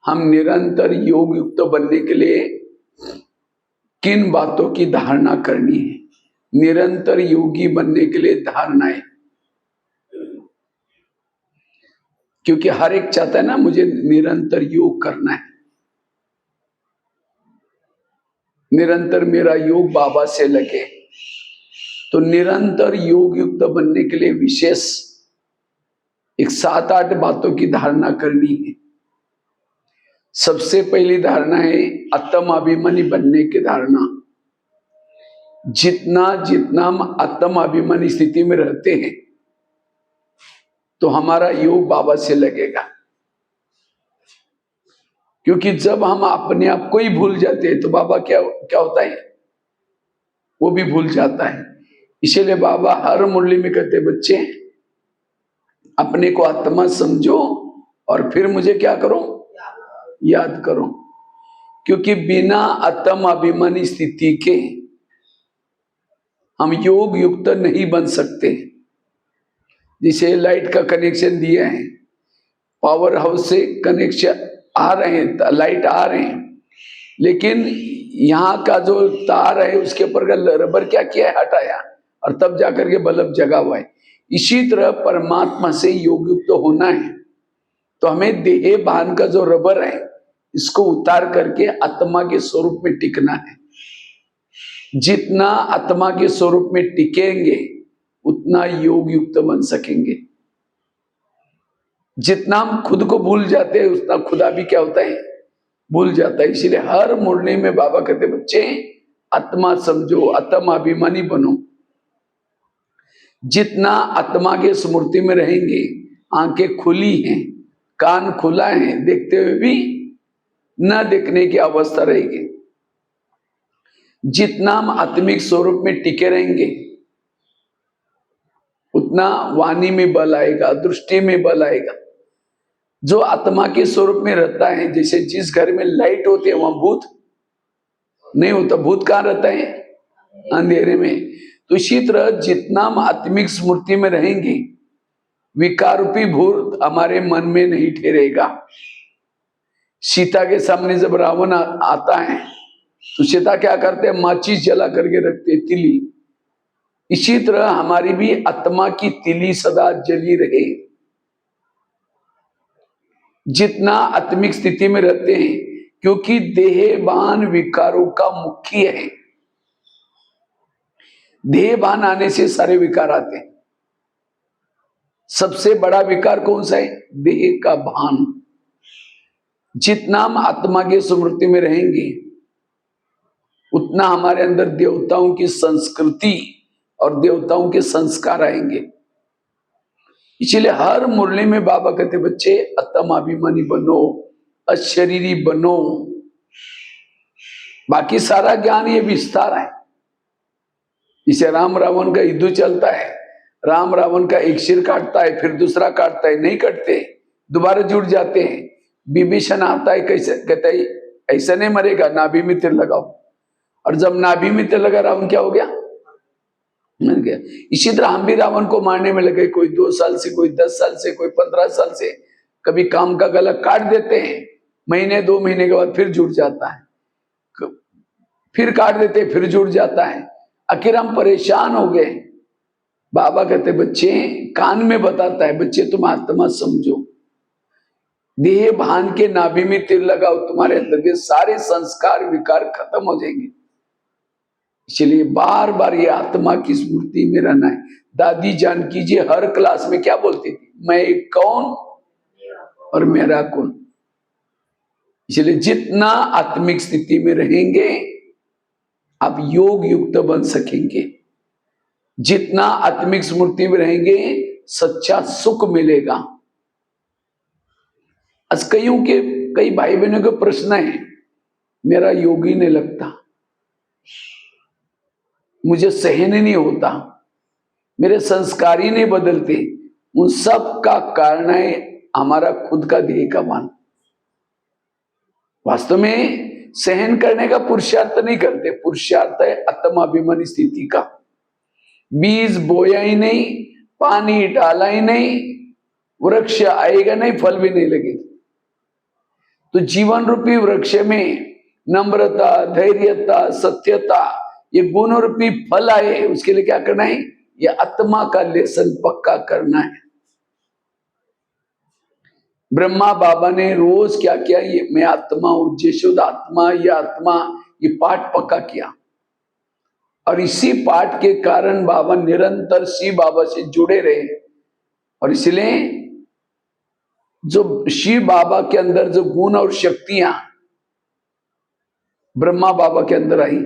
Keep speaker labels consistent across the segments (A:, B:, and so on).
A: हम निरंतर योग युक्त बनने के लिए किन बातों की धारणा करनी है? निरंतर योगी बनने के लिए धारणाएं, क्योंकि हर एक चाहता है ना मुझे निरंतर योग करना है, निरंतर मेरा योग बाबा से लगे। तो निरंतर योग युक्त बनने के लिए विशेष एक 7-8 बातों की धारणा करनी है। सबसे पहली धारणा है आत्म अभिमानी बनने की धारणा। जितना जितना हम आत्म अभिमानी स्थिति में रहते हैं तो हमारा योग बाबा से लगेगा, क्योंकि जब हम अपने आप को ही भूल जाते हैं तो बाबा क्या क्या होता है, वो भी भूल जाता है। इसीलिए बाबा हर मुरली में कहते बच्चे अपने को आत्मा समझो और फिर मुझे क्या करो, याद करो। क्योंकि बिना आत्म अभिमानी स्थिति के हम योग युक्त नहीं बन सकते। जिसे लाइट का कनेक्शन दिया है, पावर हाउस से कनेक्शन आ रहे हैं, लाइट आ रहे हैं, लेकिन यहाँ का जो तार है उसके ऊपर का रबर क्या किया है, हटाया, और तब जाकर के बल्ब जगा हुआ है। इसी तरह परमात्मा से योग युक्त होना है तो हमें देह भान का जो रबर है इसको उतार करके आत्मा के स्वरूप में टिकना है। जितना आत्मा के स्वरूप में टिकेंगे उतना योग युक्त बन सकेंगे। जितना हम खुद को भूल जाते हैं उतना खुदा भी क्या होता है, भूल जाता है। इसीलिए हर मुरली में बाबा कहते बच्चे आत्मा समझो, आत्म अभिमानी बनो। जितना आत्मा के स्मृति में रहेंगे, आंखें खुली हैं, कान खुला है, देखते हुए भी न देखने की अवस्था रहेगी। जितना हम आत्मिक स्वरूप में टिके रहेंगे उतना वाणी में बल आएगा, दृष्टि में बल आएगा। जो आत्मा के स्वरूप में रहता है, जैसे जिस घर में लाइट होती है वहां भूत नहीं होता। भूत कहाँ रहता है, अंधेरे में। तो इसी तरह जितना हम आत्मिक स्मृति में रहेंगे विकार रूपी भूत हमारे मन में नहीं ठहरेगा। सीता के सामने जब रावण आता है तो सीता क्या करते हैं, माचिस जला करके रखते, तिली। इसी तरह हमारी भी आत्मा की तिली सदा जली रहे। जितना आत्मिक स्थिति में रहते हैं, क्योंकि देहभान विकारों का मुख्य है। देहभान आने से सारे विकार आते हैं। सबसे बड़ा विकार कौन सा है, देह का भान। जितना हम आत्मा की स्मृति में रहेंगे उतना हमारे अंदर देवताओं की संस्कृति और देवताओं के संस्कार आएंगे। इसलिए हर मुरली में बाबा कहते बच्चे आत्म अभिमानी बनो, अशरीरी बनो। बाकी सारा ज्ञान ये विस्तार है। इसे राम रावण का युद्ध चलता है, राम रावण का एक सिर काटता है, फिर दूसरा काटता है, नहीं कटते, दोबारा जुड़ जाते हैं। विभीषण आता है, कैसे कहता है ऐसा नहीं मरेगा, नाभि में तीर लगाओ। और जब नाभि में तीर लगा रावण क्या हो गया, मर गया। इसी तरह हम भी रावण को मारने में लगे, कोई 2 साल से, कोई 10 साल से, कोई 15 साल से। कभी काम का गला काट देते हैं, महीने 2 महीने के बाद फिर जुड़ जाता है, फिर काट देते फिर जुड़ जाता है। आखिर हम परेशान हो गए। बाबा कहते बच्चे, कान में बताता है बच्चे तुम आत्मा समझो, देह भान के नाभि में तीर लगाओ, तुम्हारे अंदर के सारे संस्कार विकार खत्म हो जाएंगे। इसलिए बार बार ये आत्मा की स्मृति में रहना है। दादी जानकी जी हर क्लास में क्या बोलती थी, मैं कौन और मेरा कौन। इसलिए जितना आत्मिक स्थिति में रहेंगे आप योग युक्त बन सकेंगे। जितना आत्मिक स्मृति में रहेंगे सच्चा सुख मिलेगा। आज कई भाई बहनों के प्रश्न है, मेरा योग ही नहीं लगता, मुझे सहन ही नहीं होता, मेरे संस्कार ही नहीं बदलते। उन सब का कारण है हमारा खुद का देह का मान। वास्तव में सहन करने का पुरुषार्थ नहीं करते, पुरुषार्थ है आत्म अभिमानी स्थिति का। बीज बोया ही नहीं, पानी डाला ही नहीं, वृक्ष आएगा नहीं, फल भी नहीं लगेगा। तो जीवन रूपी वृक्ष में नम्रता, धैर्यता, सत्यता, ये गुण रूपी फल आए, उसके लिए क्या करना है? ये आत्मा का लेसन पक्का करना है। ब्रह्मा बाबा ने रोज क्या किया? ये मैं आत्मा हूं, यशोदा आत्मा, ये आत्मा, ये पाठ पक्का किया। और इसी पाठ के कारण बाबा निरंतर शिव बाबा से जुड़े रहे। और इसलिए जो शिव बाबा के अंदर जो गुण और शक्तियां ब्रह्मा बाबा के अंदर आई,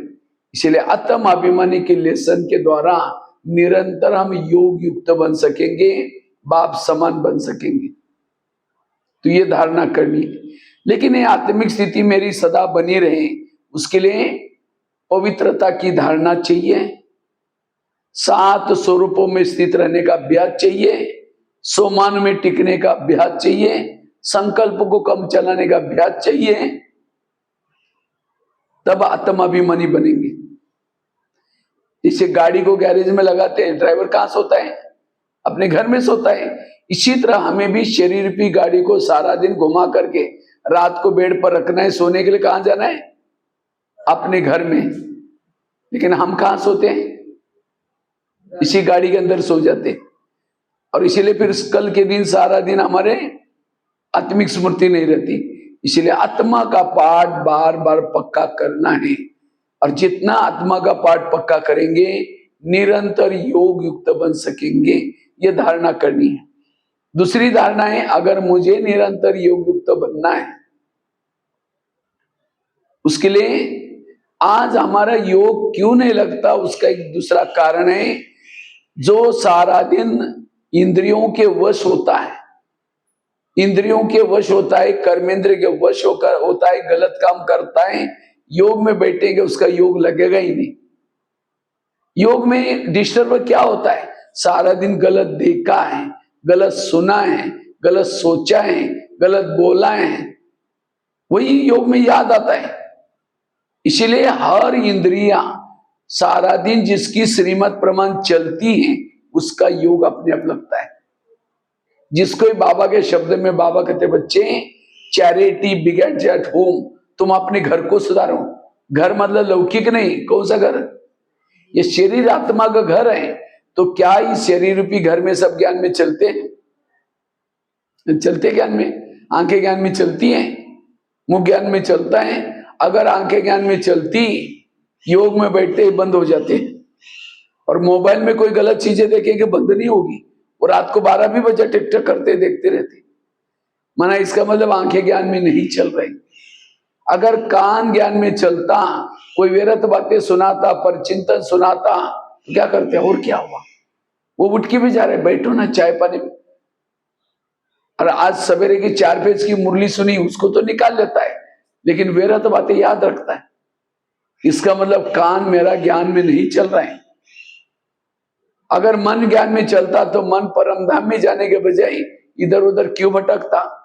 A: इसलिए आत्म अभिमानी के लेसन के द्वारा निरंतर हम योग युक्त बन सकेंगे, बाप समान बन सकेंगे। तो ये धारणा करनी है। लेकिन ये आत्मिक स्थिति मेरी सदा बनी रहे, उसके लिए पवित्रता की धारणा चाहिए, 7 स्वरूपों में स्थित रहने का अभ्यास चाहिए, सोमान में टिकने का अभ्यास चाहिए, संकल्प को कम चलाने का अभ्यास चाहिए, तब आत्माभिमानी बनेंगे। इसे गाड़ी को गैरेज में लगाते हैं, ड्राइवर कहां सोता है? अपने घर में सोता है। इसी तरह हमें भी शरीर की गाड़ी को सारा दिन घुमा करके रात को बेड पर रखना है। सोने के लिए कहां जाना है? अपने घर में। लेकिन हम कहां सोते हैं? इसी गाड़ी के अंदर सो जाते हैं। और इसीलिए फिर कल के दिन सारा दिन हमारे आत्मिक स्मृति नहीं रहती। इसलिए आत्मा का पाठ बार बार पक्का करना है। और जितना आत्मा का पाठ पक्का करेंगे, निरंतर योग युक्त बन सकेंगे। ये धारणा करनी है। दूसरी धारणा है, अगर मुझे निरंतर योग युक्त बनना है, उसके लिए आज हमारा योग क्यों नहीं लगता, उसका एक दूसरा कारण है, जो सारा दिन इंद्रियों के वश होता है, इंद्रियों के वश होता है, कर्मेंद्र के वश होकर होता है, गलत काम करता है, योग में बैठेंगे उसका योग लगेगा ही नहीं। योग में डिस्टर्ब क्या होता है? सारा दिन गलत देखा है, गलत सुना है, गलत सोचा है, गलत बोला है, वही योग में याद आता है। इसीलिए हर इंद्रियां सारा दिन जिसकी श्रीमत प्रमाण चलती है, उसका योग अपने आप लगता है। जिसको बाबा के शब्द में बाबा कहते, बच्चे चैरिटी बिगेट्स एट होम, तुम अपने घर को सुधारो। घर मतलब लौकिक नहीं, कौन सा घर? ये शरीर आत्मा का घर है। तो क्या इस शरीर रूपी घर में सब ज्ञान में चलते हैं? चलते ज्ञान में, आंखें ज्ञान में चलती हैं, मुंह ज्ञान में चलता है। अगर आंखें ज्ञान में चलती, योग में बैठते ही बंद हो जाते हैं। और मोबाइल में कोई गलत चीजें देखेंगे, बंद नहीं होगी, और रात को 12 भी बजे टिकटक करते देखते रहते। माना इसका मतलब आंखें ज्ञान में नहीं चल रही। अगर कान ज्ञान में चलता, कोई व्यर्थ बातें सुनाता, पर चिंतन सुनाता, तो क्या करते? और क्या हुआ? वो उठ के भी जा रहे, बैठो ना चाय पानी में। और आज सवेरे की 4 पेज की मुरली सुनी, उसको तो निकाल लेता है, लेकिन व्यर्थ बातें याद रखता है। इसका मतलब कान मेरा ज्ञान में नहीं चल रहा है। अगर मन ज्ञान में चलता, तो मन परम धाम में जाने के बजाय इधर उधर क्यों भटकता?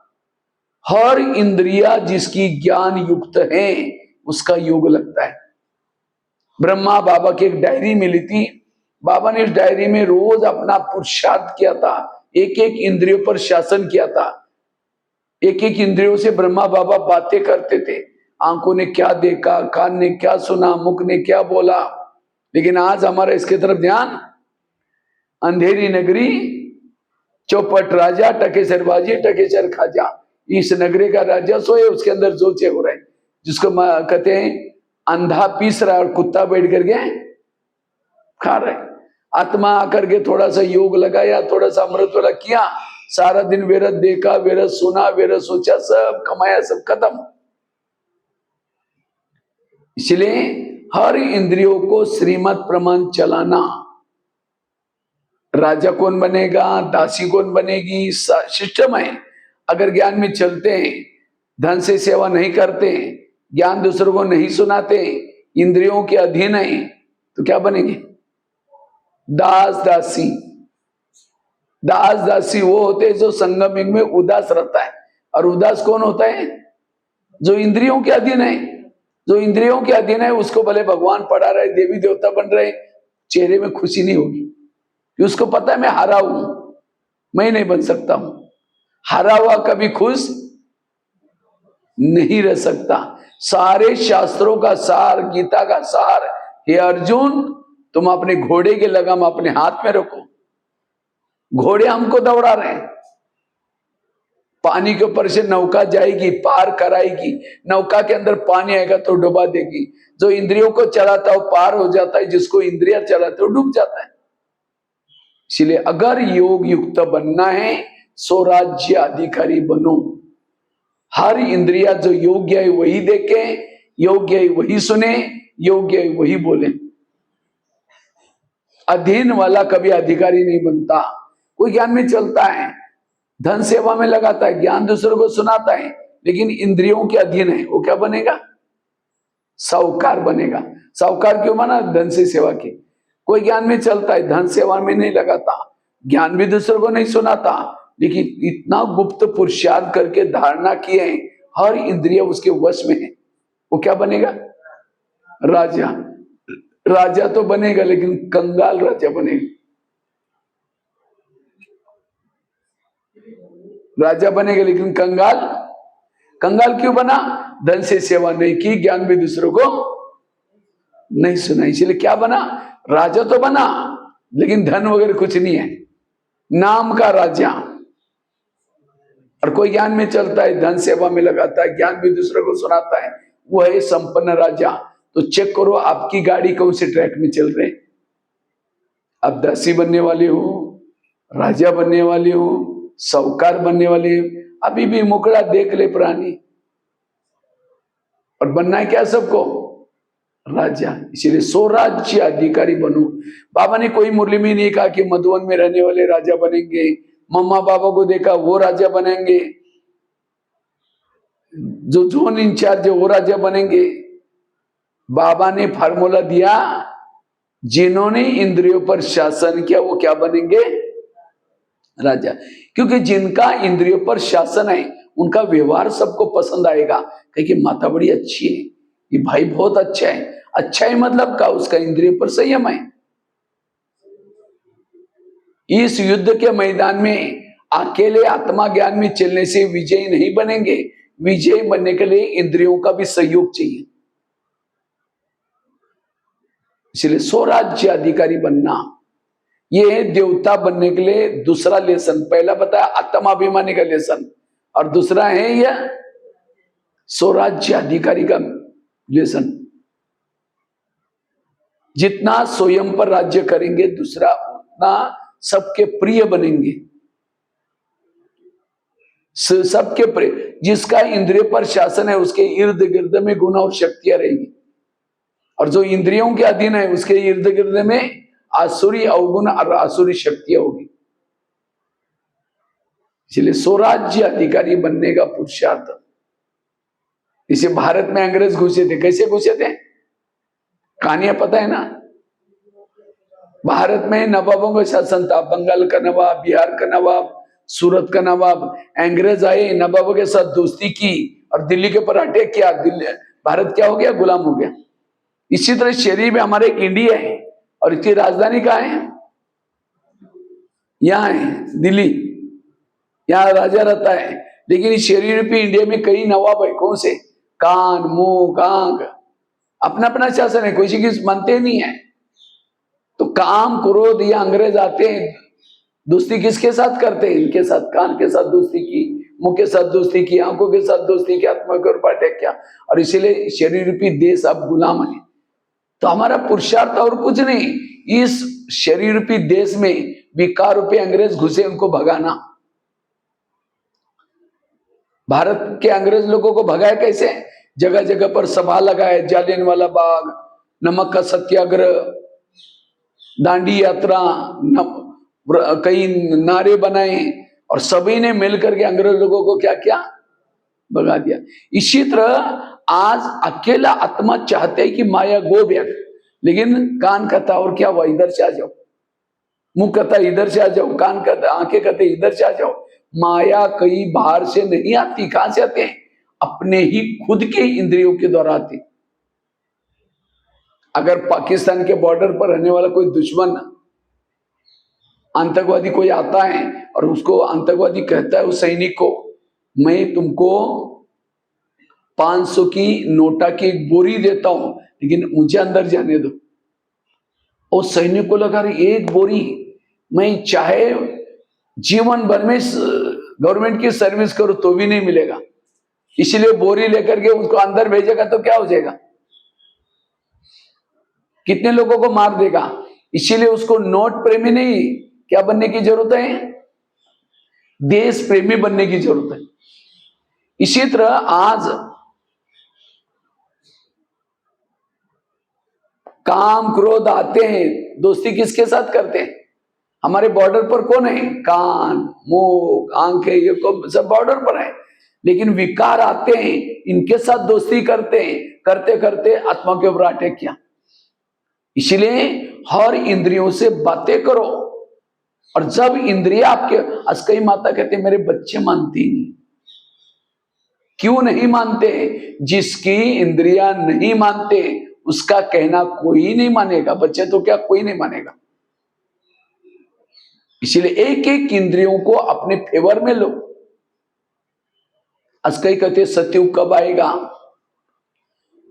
A: हर इंद्रिया जिसकी ज्ञान युक्त है, उसका योग लगता है। ब्रह्मा बाबा की एक डायरी मिली थी। बाबा ने इस डायरी में रोज अपना पुरुषार्थ किया था, एक एक इंद्रियों पर शासन किया था। एक एक इंद्रियों से ब्रह्मा बाबा बातें करते थे। आंखों ने क्या देखा, कान ने क्या सुना, मुख ने क्या बोला। लेकिन आज हमारा इसके तरफ ध्यान, अंधेरी नगरी, चौपट राजा, टकेसर बाजी, टकेसर खाजा। इस नगरी का राजा सोए, उसके अंदर जोचे हो रहे, जिसको कहते हैं अंधा पीस रहा और कुत्ता बैठ करके खा रहे। आत्मा आकर के थोड़ा सा योग लगाया, थोड़ा सा अमृत वाला किया, सारा दिन वेरत देखा, वेरत सुना, वेरत सोचा, सब कमाया, सब खत्म। इसलिए हर इंद्रियों को श्रीमत प्रमाण चलाना। राजा कौन बनेगा, दासी कौन बनेगी, सिस्टम है। अगर ज्ञान में चलते हैं, धन से सेवा नहीं करते, ज्ञान दूसरों को नहीं सुनाते, इंद्रियों के अधीन है, तो क्या बनेंगे? दास दासी। दास दासी वो होते हैं जो संगम युग में उदास रहता है। और उदास कौन होता है? जो इंद्रियों के अधीन है। जो इंद्रियों के अधीन है, उसको भले भगवान पढ़ा रहे, देवी देवता बन रहे, चेहरे में खुशी नहीं होगी। उसको पता है मैं हारा हूं, मैं नहीं बन सकता हूं। हारा हुआ कभी खुश नहीं रह सकता। सारे शास्त्रों का सार, गीता का सार, हे अर्जुन तुम अपने घोड़े के लगाम अपने हाथ में रखो। घोड़े हमको दौड़ा रहे हैं, पानी के ऊपर से नौका जाएगी, पार कराएगी, नौका के अंदर पानी आएगा तो डुबा देगी। जो इंद्रियों को चलाता है वो पार हो जाता है, जिसको इंद्रिया चलाते वो डूब जाता है। इसलिए अगर योग युक्त बनना है, स्वराज्य अधिकारी बनो। हर इंद्रिया जो योग्य है वही देखे, योग्य है वही सुने, योग्य है वही बोले। अधीन वाला कभी अधिकारी नहीं बनता। कोई ज्ञान में चलता है, धन सेवा में लगाता है, ज्ञान दूसरों को सुनाता है, लेकिन इंद्रियों के अधीन है, वो क्या बनेगा? साहूकार बनेगा। साहूकार क्यों बना? धन से सेवा की। कोई ज्ञान में चलता है, धन सेवा में नहीं लगाता, ज्ञान भी दूसरों को नहीं सुनाता, लेकिन इतना गुप्त पुरुषार्थ करके धारणा किए हैं, हर इंद्रिय उसके वश में है, वो क्या बनेगा? राजा। राजा तो बनेगा लेकिन कंगाल राजा बनेगा। राजा बनेगा लेकिन कंगाल। कंगाल क्यों बना? धन से सेवा नहीं की, ज्ञान भी दूसरों को नहीं सुना, इसलिए क्या बना? राजा तो बना लेकिन धन वगैरह कुछ नहीं है, नाम का राजा। और कोई ज्ञान में चलता है, धन सेवा में लगाता है, ज्ञान भी दूसरों को सुनाता है, वो है संपन्न राजा। तो चेक करो आपकी गाड़ी कौन से ट्रैक में चल रहे। अब दासी बनने वाले हो, राजा बनने वाले हो, साहूकार बनने वाले हो, अभी भी मुकड़ा देख ले प्राणी। और बनना है क्या सबको? राजा। इसीलिए स्वराज्य अधिकारी बनो। बाबा ने कोई मुरली में नहीं कहा कि मधुवन में रहने वाले राजा बनेंगे, मम्मा बाबा को देखा वो राजा बनेंगे, जो जोन इंचार्ज है वो राजा बनेंगे। बाबा ने फार्मूला दिया, जिन्होंने इंद्रियों पर शासन किया वो क्या बनेंगे? राजा। क्योंकि जिनका इंद्रियों पर शासन है उनका व्यवहार सबको पसंद आएगा, क्योंकि माता बड़ी अच्छी है, ये भाई बहुत अच्छा है। अच्छा है मतलब का? उसका इंद्रियों पर संयम है। इस युद्ध के मैदान में अकेले आत्मा ज्ञान में चलने से विजयी नहीं बनेंगे, विजयी बनने के लिए इंद्रियों का भी सहयोग चाहिए। इसलिए स्वराज्य अधिकारी बनना, ये देवता बनने के लिए दूसरा लेसन। पहला बताया आत्माभिमानी का लेसन, और दूसरा है यह स्वराज्य अधिकारी का लेसन। जितना स्वयं पर राज्य करेंगे, दूसरा उतना सबके प्रिय बनेंगे। सबके प्रिय, जिसका इंद्रिय पर शासन है उसके इर्द गिर्द में गुण और शक्तियां रहेंगी, और जो इंद्रियों के अधीन है उसके इर्द गिर्द में आसुरी अवगुण और आसुरी शक्तियां होगी। इसलिए स्वराज्य अधिकारी बनने का पुरुषार्थ। इसे भारत में अंग्रेज घुसे थे, कैसे घुसे थे? कहानियां पता है ना? भारत में नवाबों का शासन था, बंगाल का नवाब, बिहार का नवाब, सूरत का नवाब। अंग्रेज आए, नवाबों के साथ दोस्ती की और दिल्ली के ऊपर अटैक किया, दिल्ली भारत क्या हो गया? गुलाम हो गया। इसी तरह शरीर में हमारे एक इंडिया है, और इसकी राजधानी कहाँ है? यहाँ है दिल्ली, यहाँ राजा रहता है। लेकिन इस शरीर पे इंडिया में कई नवाब है। कौन से? कान, मुंह, आंख, अपना अपना शासन है, कोई की मानते नहीं है। तो काम क्रोध या अंग्रेज आते हैं, दोस्ती किसके साथ करते हैं? इनके साथ। कान के साथ दोस्ती की, मुंह के साथ दोस्ती की, आंखों के साथ दोस्ती की, आत्मा के ऊपर अटैक किया, और इसीलिए शरीर रूपी देश अब गुलाम है। तो हमारा पुरुषार्थ और कुछ नहीं, इस शरीर रूपी देश में विकार रूपी अंग्रेज घुसे, उनको भगाना। भारत के अंग्रेज लोगों को भगाया कैसे? जगह जगह पर सभा लगाए, जालियनवाला बाग, नमक का सत्याग्रह, दांडी यात्रा, कई नारे बनाए, और सभी ने मिलकर के अंग्रेज लोगों को क्या किया? भगा दिया। इसी तरह आज अकेला आत्मा चाहते है कि माया गो बैक, लेकिन कान कहता और क्या हुआ? इधर से आ जाओ। मुंह कहता इधर से आ जाओ, कान कहता, आंखें कहते इधर से आ जाओ। माया कहीं बाहर से नहीं आती। कहां से आते हैं? अपने ही खुद के इंद्रियों के द्वारा आती। अगर पाकिस्तान के बॉर्डर पर रहने वाला कोई दुश्मन आतंकवादी कोई आता है और उसको आतंकवादी कहता है उस सैनिक को, मैं तुमको 500 की नोटा की एक बोरी देता हूं, लेकिन मुझे अंदर जाने दो। उस सैनिक को लगा एक बोरी, मैं चाहे जीवन भर में गवर्नमेंट की सर्विस करूं तो भी नहीं मिलेगा, इसलिए बोरी लेकर के उसको अंदर भेजेगा तो क्या हो जाएगा, कितने लोगों को मार देगा। इसीलिए उसको नोट प्रेमी नहीं, क्या बनने की जरूरत है, देश प्रेमी बनने की जरूरत है। इसी तरह आज काम क्रोध आते हैं, दोस्ती किसके साथ करते हैं, हमारे बॉर्डर पर कौन है, कान मुंह आंखें ये सब बॉर्डर पर है, लेकिन विकार आते हैं इनके साथ दोस्ती करते हैं, करते करते आत्मा के ऊपर अटैक किया। इसलिए हर इंद्रियों से बातें करो, और जब इंद्रिया आपके, आज कई माता कहते हैं मेरे बच्चे मानती नहीं, क्यों नहीं मानते, जिसकी इंद्रिया नहीं मानते उसका कहना कोई नहीं मानेगा, बच्चे तो क्या कोई नहीं मानेगा। इसीलिए एक एक इंद्रियों को अपने फेवर में लो। आज कई कहते सत्युग कब आएगा,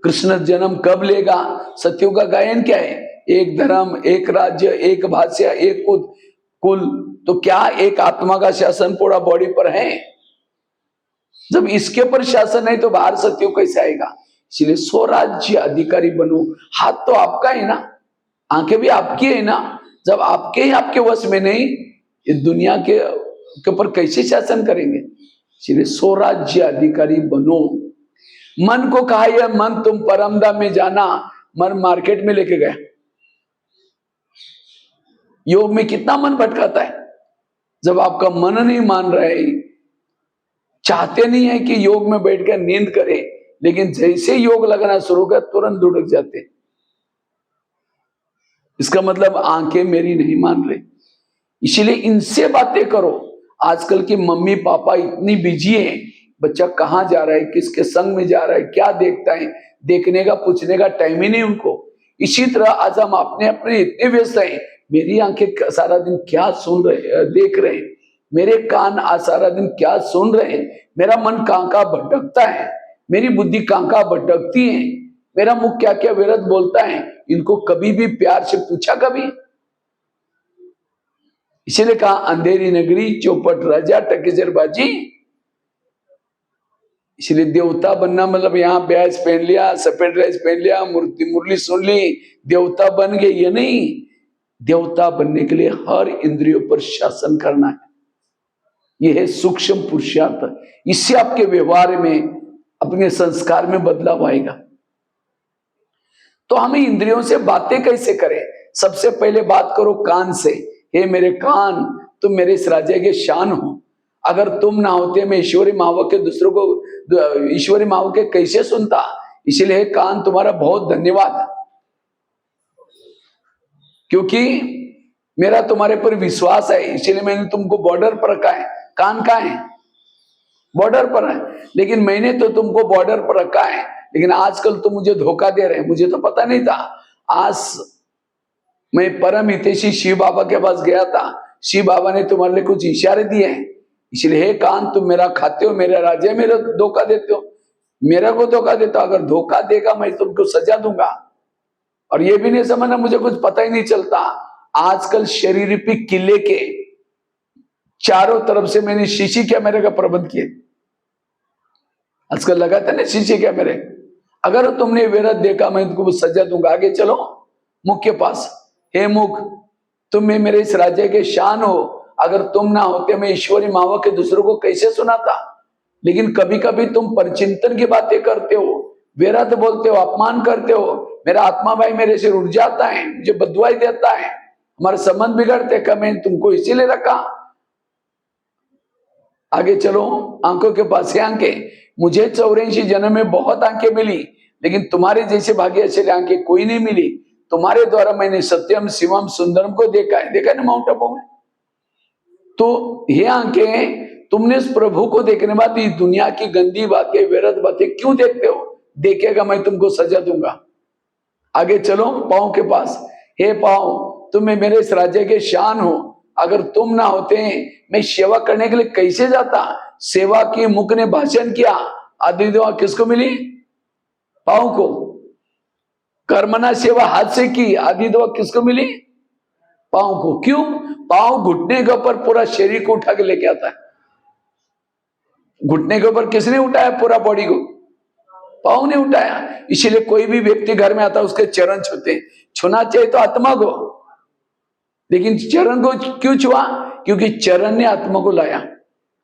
A: कृष्ण जन्म कब लेगा। सत्युग का गायन क्या है, एक धर्म एक राज्य एक भाषा एक कुल, तो क्या एक आत्मा का शासन पूरा बॉडी पर है, जब इसके ऊपर शासन है तो बाहर सत्युग कैसे आएगा। इसलिए स्वराज्य अधिकारी बनो। हाथ तो आपका है ना, आंखें भी आपकी है ना, जब आपके ही आपके वश में नहीं, ये दुनिया के ऊपर कैसे शासन करेंगे। इसलिए स्वराज्य अधिकारी बनो। मन को कहा यह मन तुम परमधाम में जाना, मन मार्केट में लेके गया। योग में कितना मन भटकाता है, जब आपका मन नहीं मान रहा है, चाहते नहीं है कि योग में बैठकर नींद करे, लेकिन जैसे योग लगना शुरू कर तुरंत दुड़क जाते। इसका मतलब आंखें मेरी नहीं मान रही। इसीलिए इनसे बातें करो। आजकल की मम्मी पापा इतनी बिजी हैं, बच्चा कहाँ जा रहा है, किसके संग में जा रहा है, क्या देखता है, देखने का पूछने का टाइम ही नहीं उनको। इसी तरह आज हम अपने अपने इतने व्यस्त हैं, मेरी आंखें सारा दिन क्या सुन रहे देख रहे हैं, मेरे कान आज सारा दिन क्या सुन रहे हैं, मेरा मन कहाँ कहाँ भटकता है, मेरी बुद्धि कहाँ कहाँ भटकती है, मेरा मुख क्या क्या विरत बोलता है, इनको कभी भी प्यार से पूछा कभी। इसीलिए कहा अंधेरी नगरी चौपट राजा टकेसर बाजी। इसलिए देवता बनना मतलब यहाँ ब्याज पहन लिया, सफेद ड्रेस पहन लिया, मुरली सुन ली, देवता बन गए, ये नहीं। देवता बनने के लिए हर इंद्रियों पर शासन करना है। यह है सूक्ष्म पुरुषार्थ। इससे आपके व्यवहार में, अपने संस्कार में बदलाव आएगा। तो हमें इंद्रियों से बातें कैसे करें। सबसे पहले बात करो कान से। हे मेरे कान, तुम मेरे इस राज्य के शान हो। अगर तुम ना होते मैं ईश्वरी मावक के दूसरों को ईश्वरी मावक के कैसे सुनता। इसलिए कान तुम्हारा बहुत धन्यवाद, क्योंकि मेरा तुम्हारे पर विश्वास है, इसीलिए मैंने तुमको बॉर्डर पर रखा है। कान कहाँ है, बॉर्डर पर है, लेकिन मैंने तो तुमको बॉर्डर पर रखा है। लेकिन आजकल तुम मुझे धोखा दे रहे हैं, मुझे तो पता नहीं था। आज मैं परम हितैषी शिव बाबा के पास गया था, शिव बाबा ने तुम्हारे लिए कुछ इशारे दिए हैं। इसलिए हे कान, तुम मेरा खाते हो, मेरा राज्य मेरा धोखा देते हो, मेरा को धोखा देता हो। अगर धोखा देगा मैं तुमको सजा दूंगा। और ये भी नहीं समझना मुझे कुछ पता ही नहीं चलता। आजकल शरीर पे किले के चारों तरफ से मैंने शीशी कैमरे का प्रबंध किए। आजकल लगाता ना शीशे कैमरे। अगर तुमने विरत देखा मैं तुमको सजा दूंगा। आगे चलो मुख के पास। हे मुख, तुम मेरे इस राज्य के शान हो। अगर तुम ना होते मैं ईश्वरी मावा के दूसरों को कैसे सुनाता। लेकिन कभी कभी तुम परचिंतन की बातें करते हो, विरत बोलते हो, अपमान करते हो। मेरा आत्मा भाई मेरे से उठ जाता है, मुझे बदुआई देता है, हमारे संबंध बिगड़ते। का मैं तुमको इसीलिए रखा। आगे चलो, आंखों के पास है आंखें। मुझे 84 जन्म में बहुत आंखें मिली, लेकिन तुम्हारे जैसे भाग्यशाली आंखें कोई नहीं मिली। तुम्हारे द्वारा मैंने सत्यम शिवम सुंदरम को देखा है ना माउंट आबू में। तो ये आंखें तुमने उस प्रभु को देखने बाद इस दुनिया की गंदी बातें व्यर्थ बातें क्यों देखते हो। देखेगा मैं तुमको सजा दूंगा। आगे चलो पांव के पास। हे पांव, तुम मेरे इस राज्य के शान हो। अगर तुम ना होते मैं सेवा करने के लिए कैसे जाता। सेवा की, मुख ने भाषण किया, आदि दुआ किसको मिली? पांव को। कर्मना सेवा हाथ से की, आदि दुआ किसको मिली? पांव को। क्यों? पांव घुटने के ऊपर पूरा शरीर को उठा के लेके आता है। घुटने के ऊपर किसने उठाया पूरा बॉडी को? पांव ने उठाया। इसीलिए कोई भी व्यक्ति घर में आता है उसके चरण छूते। छूना चाहिए तो आत्मा को, लेकिन चरण को क्यों छुआ? क्योंकि चरण ने आत्मा को लाया।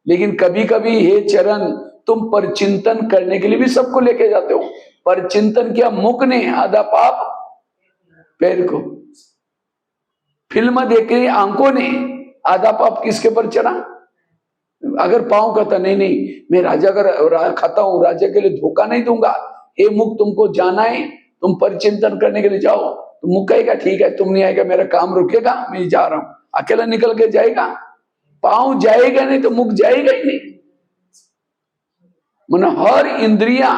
A: लेकिन कभी कभी हे चरण, तुम परचिंतन करने के लिए भी सबको लेके जाते हो। परचिंतन किया मुख ने, आधा पाप पैर को। फिल्म देखे आंखों ने, आधा पाप किसके पर चढ़ा? अगर पांव कहता नहीं नहीं मैं राजा का खाता हूं, राजा के लिए धोखा नहीं दूंगा, हे मुख तुमको जाना है, तुम परिचिंतन करने के लिए जाओ, तो मुख कहेगा ठीक है तुम नहीं आएगा, मेरा काम रुकेगा, मैं जा रहा हूं। अकेला निकल के जाएगा? पांव जाएगा नहीं तो मुख जाएगा ही नहीं। मन हर इंद्रिया,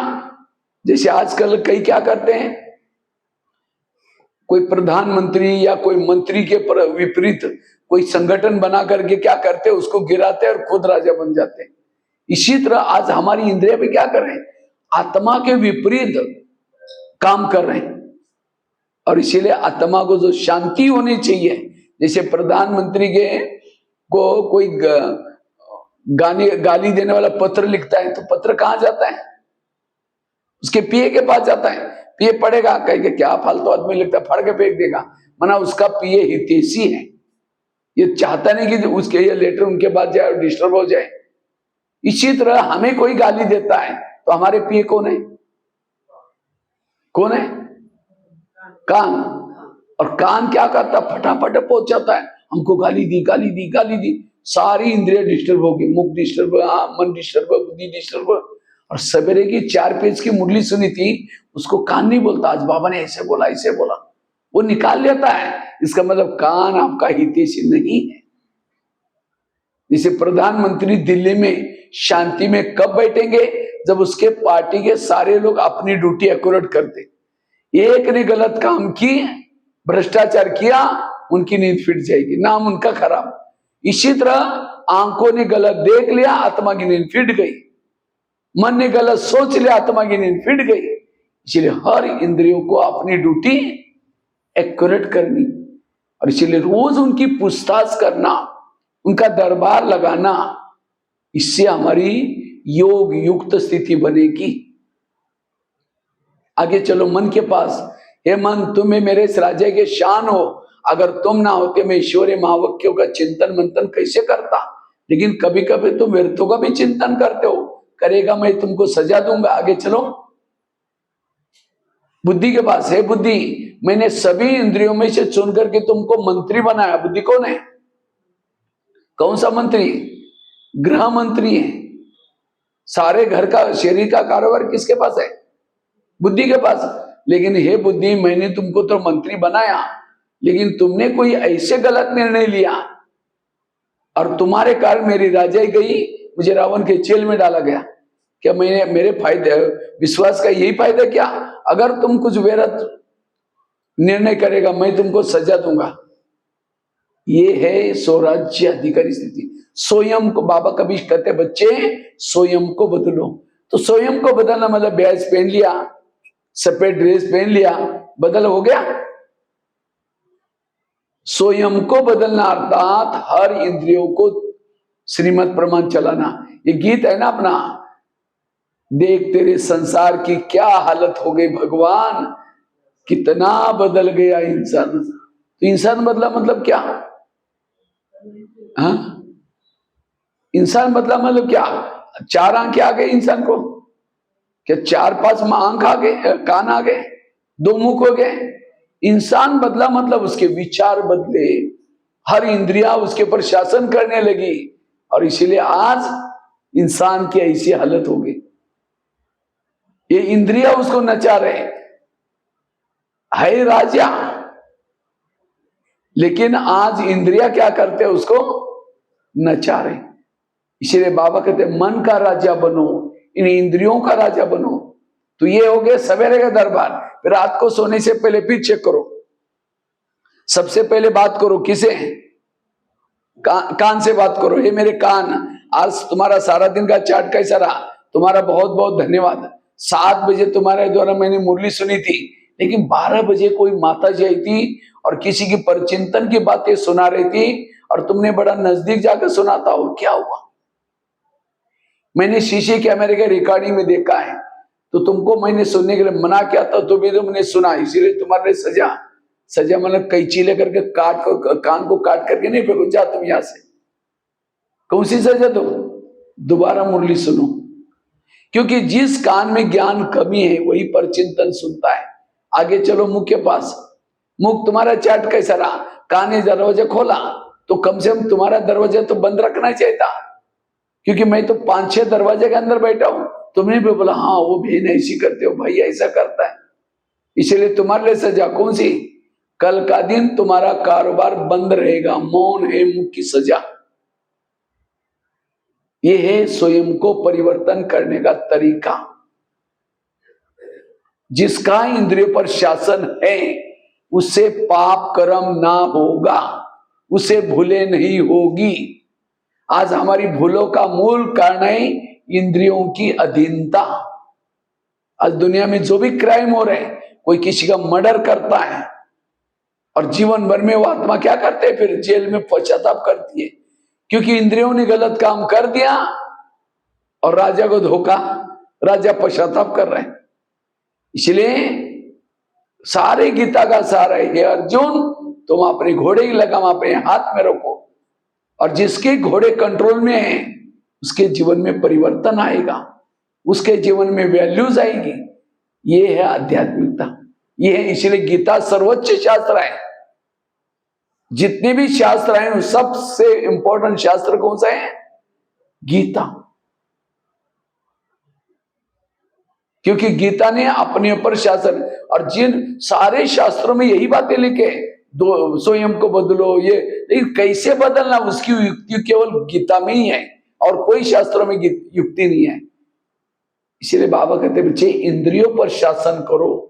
A: जैसे आजकल कई क्या करते हैं, कोई प्रधानमंत्री या कोई मंत्री के विपरीत कोई संगठन बना करके क्या करते हैं, उसको गिराते हैं और खुद राजा बन जाते हैं। इसी तरह आज हमारी इंद्रिया भी क्या कर रहे हैं? आत्मा के विपरीत काम कर रहे हैं। और इसीलिए आत्मा को जो शांति होनी चाहिए, जैसे प्रधानमंत्री के को कोई गाली देने वाला पत्र लिखता है तो पत्र कहां जाता है? उसके पीए के पास जाता है। पीए पढ़ेगा, कहेगा क्या फालतू आदमी लिखता है, फाड़ के फेंक देगा। मना उसका पीए हितैषी है, ये चाहता नहीं कि उसके ये लेटर उनके पास जाए और डिस्टर्ब हो जाए। इसी तरह हमें कोई गाली देता है तो हमारे पीए कौन है? कौन है? कान। और कान क्या करता? फटाफट पहुंचाता है, हमको गाली दी गाली दी गाली दी। सारी इंद्रिया डिस्टर्ब होगी, मुख डिस्टर्ब, मन डिस्टर्ब, बुद्धि डिस्टर्ब। और सवेरे की 4 पेज की मुरली सुनी थी, उसको कान नहीं बोलता, आज बाबा ने ऐसे बोला ऐसे बोला, वो निकाल लेता है। इसका मतलब कान आपका हितैषी नहीं है। जैसे प्रधानमंत्री दिल्ली में शांति में कब बैठेंगे? जब उसके पार्टी के सारे लोग अपनी ड्यूटी एक्यूरेट करते। एक ने गलत काम की, भ्रष्टाचार किया, उनकी नींद फिट जाएगी, नाम उनका खराब। इसी तरह आंखों ने गलत देख लिया, आत्मा की नींद फिट गई। मन ने गलत सोच लिया, आत्मा की नींद फिट गई। इसलिए हर इंद्रियों को अपनी ड्यूटी एक्यूरेट करनी, और इसीलिए रोज उनकी पूछताछ करना, उनका दरबार लगाना, इससे हमारी योग युक्त स्थिति बनेगी। आगे चलो मन के पास। हे मन, तुम्हें मेरे इस राज्य के शान हो, अगर तुम ना होते मैं ईश्वरीय महावाक्यों का चिंतन मंथन कैसे करता। लेकिन कभी कभी तुम व्यर्थों का भी चिंतन करते हो, करेगा मैं तुमको सजा दूंगा। आगे चलो बुद्धि के पास। है बुद्धि, मैंने सभी इंद्रियों में से चुन करके तुमको मंत्री बनाया। बुद्धि कौन है? कौन सा मंत्री? गृह मंत्री है। सारे घर का, शरीर का कारोबार किसके पास है? बुद्धि के पास। लेकिन हे बुद्धि, मैंने तुमको तो मंत्री बनाया, लेकिन तुमने कोई ऐसे गलत निर्णय लिया और तुम्हारे कारण मेरी राजाई गई, मुझे रावण के जेल में डाला गया। क्या मैंने, मेरे फायदे, विश्वास का यही फायदा क्या? अगर तुम कुछ व्यर्थ निर्णय करेगा मैं तुमको सजा दूंगा। ये है स्वराज्य अधिकारी स्थिति। स्वयं को, बाबा कभी कहते बच्चे स्वयं को बदलो। तो स्वयं को बदलना मतलब ब्याज पहन लिया, सफेद ड्रेस पहन लिया, बदल हो गया। स्वयं को बदलना अर्थात हर इंद्रियों को श्रीमत प्रमाण चलाना। ये गीत है ना अपना, देख तेरे संसार की क्या हालत हो गई भगवान, कितना बदल गया इंसान। तो इंसान बदला मतलब क्या? हाँ, इंसान बदला मतलब क्या? 4 आंखें आ गए इंसान को, क्या 4-5 आंख आ गए, कान आ गए, 2 मुख हो गए। इंसान बदला मतलब उसके विचार बदले, हर इंद्रिया उसके ऊपर शासन करने लगी, और इसीलिए आज इंसान की ऐसी हालत हो गई। ये इंद्रिया उसको नचा रहे है राजा, लेकिन आज इंद्रिया क्या करते हैं? उसको नचा रहे। इसीलिए बाबा कहते हैं मन का राजा बनो, इन इंद्रियों का राजा बनो। तो ये हो गया सवेरे का दरबार। फिर रात को सोने से पहले फिर चेक करो, सबसे पहले बात करो किसे? कान से बात करो। हे मेरे कान, आज तुम्हारा सारा दिन का चार्ट कैसा रहा? तुम्हारा बहुत बहुत धन्यवाद। 7 बजे तुम्हारे द्वारा मैंने मुरली सुनी थी, लेकिन 12 बजे कोई माता जी आई थी और किसी की परचिंतन की बातें सुना रही थी और तुमने बड़ा नजदीक जाकर सुना था, और क्या हुआ? मैंने शीशे कैमरे के रिकॉर्डिंग में देखा है। तो तुमको मैंने सुनने के लिए मना किया था, तो भी तुमने सुना, इसीलिए तुम्हारे सजा सजा मतलब कैंची लेकर के कान को काट करके नहीं फेंको, जा तुम यहां से। कौन सी सजा दो? दोबारा मुरली सुनो, क्योंकि जिस कान में ज्ञान कमी है वही पर चिंतन सुनता है। आगे चलो मुख के पास। मुख, तुम्हारा चैट कैसा रहा? कान ने दरवाजा खोला तो कम से कम तुम्हारा दरवाजा तो बंद रखना चाहिए था, क्योंकि मैं तो 5-6 दरवाजे के अंदर बैठा हूं। तुमने भी बोला हाँ वो बहन ऐसी करते हो, भाई ऐसा करता है, इसलिए तुम्हारे लिए सजा कौन सी? कल का दिन तुम्हारा कारोबार बंद रहेगा। मौन है मुख की सजा। ये है स्वयं को परिवर्तन करने का तरीका। जिसका इंद्रियों पर शासन है उससे पाप कर्म ना होगा, उसे भूले नहीं होगी। आज हमारी भूलों का मूल कारण है इंद्रियों की अधीनता। आज दुनिया में जो भी क्राइम हो रहे हैं, कोई किसी का मर्डर करता है और जीवन भर में वो आत्मा क्या करते हैं? फिर जेल में पश्चाताप करती है, क्योंकि इंद्रियों ने गलत काम कर दिया और राजा को धोखा, राजा पश्चाताप कर रहे हैं। इसलिए सारे गीता का सार है, हे अर्जुन तुम अपने घोड़े की लगाम अपने हाथ में रखो, और जिसके घोड़े कंट्रोल में है उसके जीवन में परिवर्तन आएगा, उसके जीवन में वैल्यूज आएगी। ये है आध्यात्मिकता, ये है। इसलिए गीता सर्वोच्च शास्त्र है। जितने भी शास्त्र हैं सबसे इंपॉर्टेंट शास्त्र कौन सा है? गीता। क्योंकि गीता ने अपने ऊपर शासन, और जिन सारे शास्त्रों में यही बातें लिखे, दो स्वयं को बदलो, ये लेकिन कैसे बदलना उसकी युक्ति केवल गीता में ही है, और कोई शास्त्रों में युक्ति नहीं है। इसलिए बाबा कहते बच्चे इंद्रियों पर शासन करो,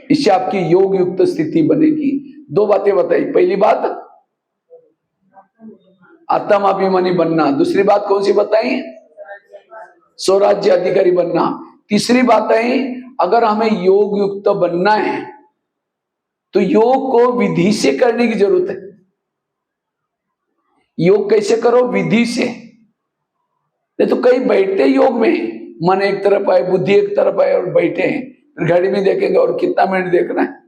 A: इससे आपकी योग युक्त स्थिति बनेगी। 2 बातें बताई। पहली बात आत्माभिमानी बनना, दूसरी बात कौन सी बताई? स्वराज्य अधिकारी बनना। तीसरी बात है अगर हमें योग युक्त बनना है तो योग को विधि से करने की जरूरत है। योग कैसे करो? विधि से। नहीं तो कई बैठते योग में, मन एक तरफ है, बुद्धि एक तरफ है और बैठे हैं, फिर घड़ी में देखेंगे और कितना मिनट देखना है।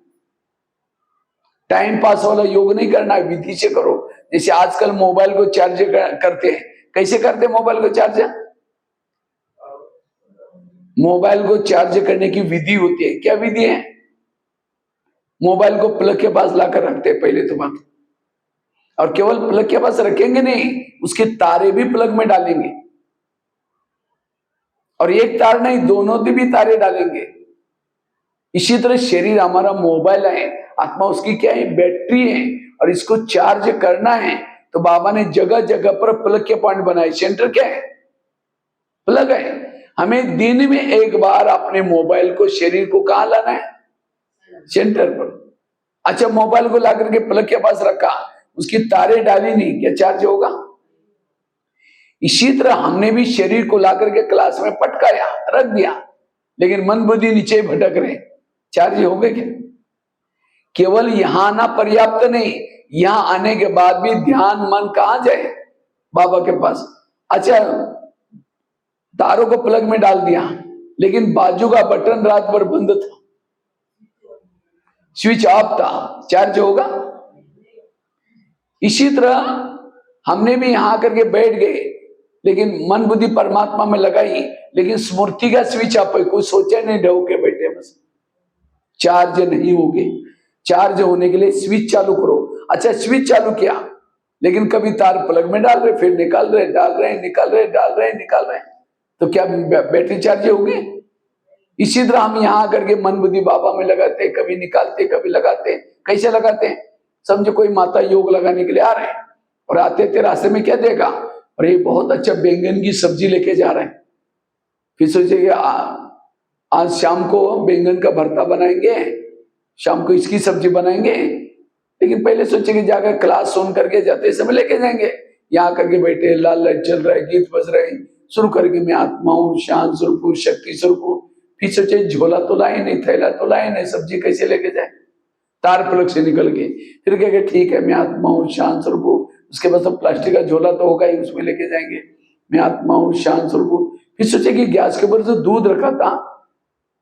A: टाइम पास वाला योग नहीं करना है, विधि से करो। जैसे आजकल मोबाइल को चार्ज करते हैं, कैसे करते हैं मोबाइल को चार्ज? मोबाइल को चार्ज करने की विधि होती है। क्या विधि है? मोबाइल को प्लग के पास लाकर रखते हैं पहले तो बात, और केवल प्लग के पास रखेंगे नहीं, उसके तारे भी प्लग में डालेंगे, और एक तार नहीं दोनों भी तारे डालेंगे। इसी तरह शरीर हमारा मोबाइल है, आत्मा उसकी क्या है? बैटरी है, और इसको चार्ज करना है तो बाबा ने जगह जगह पर प्लग के पॉइंट बनाए। सेंटर क्या है? प्लग है। हमें दिन में एक बार अपने मोबाइल को, शरीर को कहां लाना है? सेंटर पर। अच्छा, मोबाइल को ला करके प्लग के पास रखा, उसकी तारे डाली नहीं, क्या चार्ज होगा? इसी तरह हमने भी शरीर को ला करके क्लास में पटकाया, रख दिया, लेकिन मन बुद्धि नीचे भटक रहे, चार्ज हो गए क्या? केवल यहां आना पर्याप्त नहीं, यहां आने के बाद भी ध्यान मन कहां जाए? बाबा के पास। अच्छा, तारों को प्लग में डाल दिया, लेकिन बाजू का बटन रात भर बंद था, स्विच ऑफ था, चार्ज होगा? इसी तरह हमने भी यहां करके बैठ गए, लेकिन मन बुद्धि परमात्मा में लगाई, लेकिन स्मृति का स्विच ऑफ है, कोई सोचा नहीं, ढो के बैठे, बस चार्ज नहीं होगे। चार्ज होने के लिए स्विच चालू करो। अच्छा, स्विच चालू किया, लेकिन कभी तार प्लग में डाल रहे, फिर निकाल रहे, डाल रहे, निकाल रहे, डाल रहे, निकाल रहे, तो क्या बैटरी चार्ज होगी? इसी तरह हम यहां करके मन बुद्धि बाबा में लगाते, कभी निकालते, कभी लगाते। कैसे लगाते हैं? समझो कोई माता योग लगाने के लिए आ रहे हैं, और आते थे, रास्ते में क्या देखा? और ये बहुत अच्छा बैंगन की सब्जी लेके जा रहे हैं, फिर सोचेंगे आज शाम को बैंगन का भरता बनाएंगे, शाम को इसकी सब्जी बनाएंगे, लेकिन पहले सोचे कि जाकर क्लास सुन करके जाते समय लेके जाएंगे, यहाँ करके बैठे, लाल लाइट चल रहा है, गीत बज रहे हैं, शुरू करके मैं आत्मा हूँ, शांत स्वरूप हूँ, शक्ति स्वरूप हूँ। फिर सोचे झोला तो लाए नहीं, थैला तो लाए नहीं, सब्जी कैसे लेके जाए, तार प्लग से निकल गए। फिर कहे ठीक है, मैं आत्मा हूँ, शांत स्वरूप हूँ। उसके बाद तो प्लास्टिक का झोला तो होगा ही, उसमें लेके जाएंगे, मैं आत्मा हूँ, शांत स्वरूप हूँ। फिर सोचे कि गैस के ऊपर जो दूध रखा था,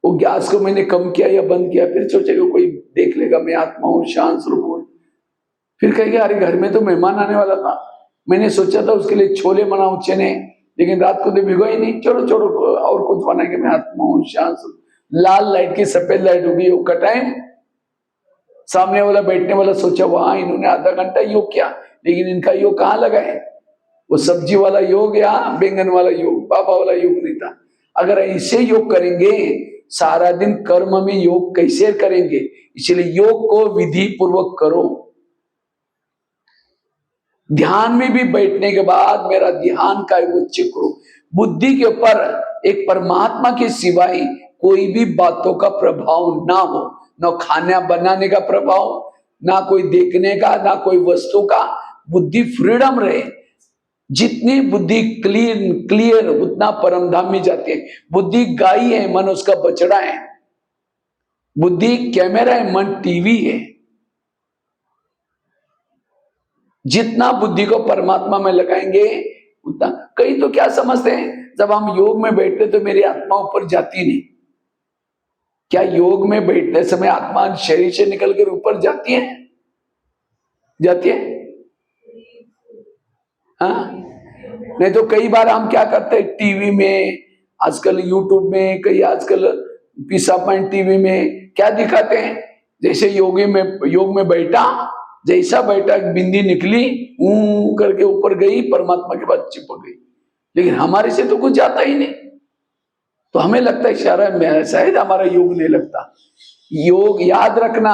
A: वो गैस को मैंने कम किया या बंद किया। फिर सोचे कि कोई देख लेगा, मैं आत्मा हूँ, शांत स्वरूप हूँ। फिर कहेंगे अरे घर में तो मेहमान आने वाला था, मैंने सोचा था उसके लिए छोले बनाऊं, चने, लेकिन रात को तो भिगो ही नहीं, छोड़ो छोड़ो और कुछ बनाएंगे, मैं आत्मा हूँ, शांत। लाल लाइट की सफेद लाइट होगी, योग का टाइम। सामने वाला बैठने वाला सोचा वहां इन्होंने आधा घंटा योग किया, लेकिन इनका योग कहाँ लगा है? वो सब्जी वाला योग या बैंगन वाला योग, बाबा वाला योग नहीं था। अगर ऐसे योग करेंगे सारा दिन, कर्म में योग कैसे करेंगे? इसलिए योग को विधि पूर्वक करो। ध्यान में भी बैठने के बाद मेरा ध्यान का उच्च करो, बुद्धि के ऊपर एक परमात्मा के सिवाय कोई भी बातों का प्रभाव ना हो, ना खाना बनाने का प्रभाव, ना कोई देखने का, ना कोई वस्तु का। बुद्धि फ्रीडम रहे। जितनी बुद्धि क्लियर उतना परम धाम में जाते हैं। बुद्धि गाय है, मन उसका बछड़ा है। बुद्धि कैमरा है, मन टीवी है। जितना बुद्धि को परमात्मा में लगाएंगे उतना। कई तो क्या समझते हैं, जब हम योग में बैठते तो मेरी आत्मा ऊपर जाती नहीं। क्या योग में बैठने समय आत्मा शरीर से निकलकर ऊपर जाती है? जाती है? हाँ? नहीं तो कई बार हम क्या करते हैं, टीवी में, आजकल यूट्यूब में, कई आजकल पीसा पॉइंट टीवी में क्या दिखाते हैं, जैसे योग में बैठा, जैसा बैठा बिंदी निकली, करके ऊपर गई, परमात्मा के पास चिपक गई। लेकिन हमारे से तो कुछ जाता ही नहीं। तो हमें लगता है शायद हमारा योग नहीं लगता। योग याद रखना,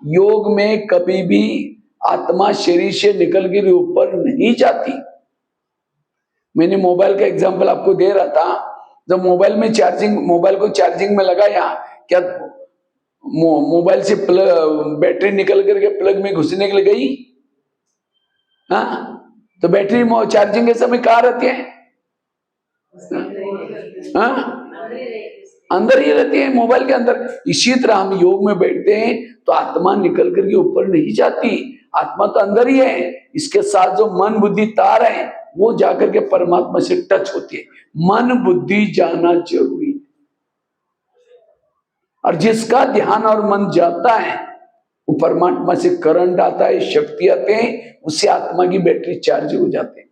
A: योग में कभी भी आत्मा शरीर से निकल कर ऊपर नहीं जाती। मैंने मोबाइल का एग्जांपल आपको दे रहा था। जब मोबाइल को चार्जिंग में लगाया, क्या मोबाइल से बैटरी निकल करके प्लग में घुसने के लिए गई? हाँ? तो बैटरी चार्जिंग के समय कहाँ रहती है? हाँ? अंदर ही रहती है, मोबाइल के अंदर। इसी तरह हम योग में बैठते हैं तो आत्मा निकल करके ऊपर नहीं जाती, आत्मा तो अंदर ही है। इसके साथ जो मन बुद्धि तार है वो जाकर के परमात्मा से टच होती है। मन बुद्धि जाना जरूरी है। और जिसका ध्यान और मन जाता है वो परमात्मा से करंट आता है, शक्ति आते हैं, उससे आत्मा की बैटरी चार्ज हो जाते हैं।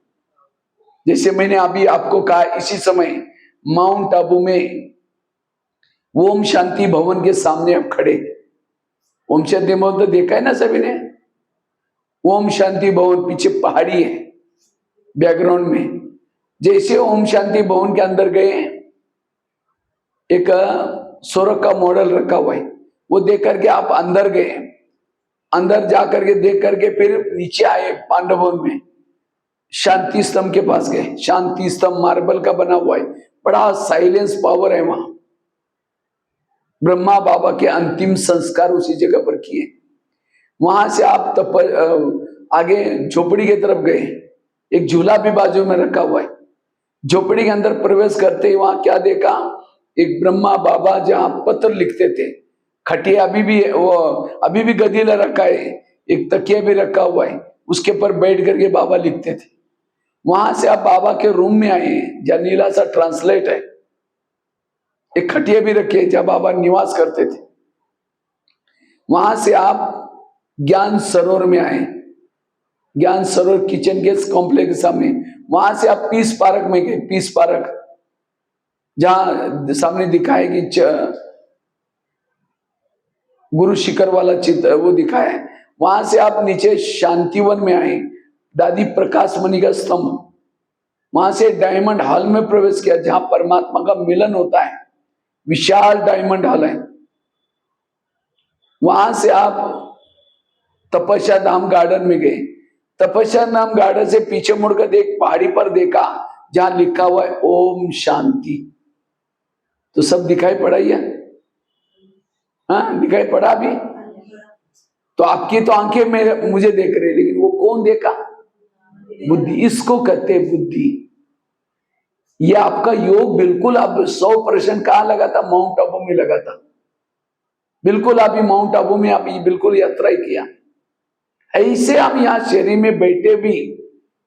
A: जैसे मैंने अभी आपको कहा, इसी समय माउंट आबू में ओम शांति भवन के सामने आप खड़े। ओम शांति भवन तो देखा है ना सभी ने? ओम शांति भवन पीछे पहाड़ी है बैकग्राउंड में। जैसे ओम शांति भवन के अंदर गए, एक स्वर्ग का मॉडल रखा हुआ है, वो देख करके आप अंदर गए। अंदर जा करके देख करके फिर नीचे आए पांडव भवन में, शांति स्तंभ के पास गए। शांति स्तंभ मार्बल का बना हुआ है, बड़ा साइलेंस पावर है वहां। ब्रह्मा बाबा के अंतिम संस्कार उसी जगह पर किए। वहां से आप आगे झोपड़ी की तरफ गए, एक झूला भी बाजू में रखा हुआ है। झोपड़ी के अंदर प्रवेश करते ही वहां क्या देखा, एक ब्रह्मा बाबा जहां पत्र लिखते थे, खटिया अभी भी गदीला रखा है, एक तकिया भी रखा हुआ है, उसके ऊपर बैठ करके बाबा लिखते थे। वहां से आप बाबा के रूम में आए जहाँ नीला सा ट्रांसलेट है, एक खटिया भी रखे जहाँ बाबा निवास करते थे। वहां से आप ज्ञान सरोवर में आए, ज्ञान सरोवर किचन के कॉम्प्लेक्स के सामने। वहां से आप पीस पार्क में गए, पीस पार्क जहां सामने दिखाए कि गुरु शिखर वाला चित्र वो दिखाया है। वहां से आप नीचे शांतिवन में आए, दादी प्रकाश मणि का स्तंभ। वहां से डायमंड हॉल में प्रवेश किया जहां परमात्मा का मिलन होता है, विशाल डायमंड हॉल है। वहां से आप तपस्या धाम गार्डन में गए। तपस्या धाम गार्डन से पीछे मुड़कर एक पहाड़ी पर देखा जहां लिखा हुआ है ओम शांति। तो सब दिखाई पड़ा ही है? हाँ, दिखाई पड़ा भी। तो आपकी तो आंखें मुझे देख रहे, लेकिन वो कौन देखा? बुद्धि। इसको कहते हैं बुद्धि। ये आपका योग बिल्कुल अब 100% कहां लगा था? माउंट आबू में लगा था। बिल्कुल अभी माउंट आबू में आप बिल्कुल यात्रा ही किया। ऐसे हम यहाँ शरीर में बैठे भी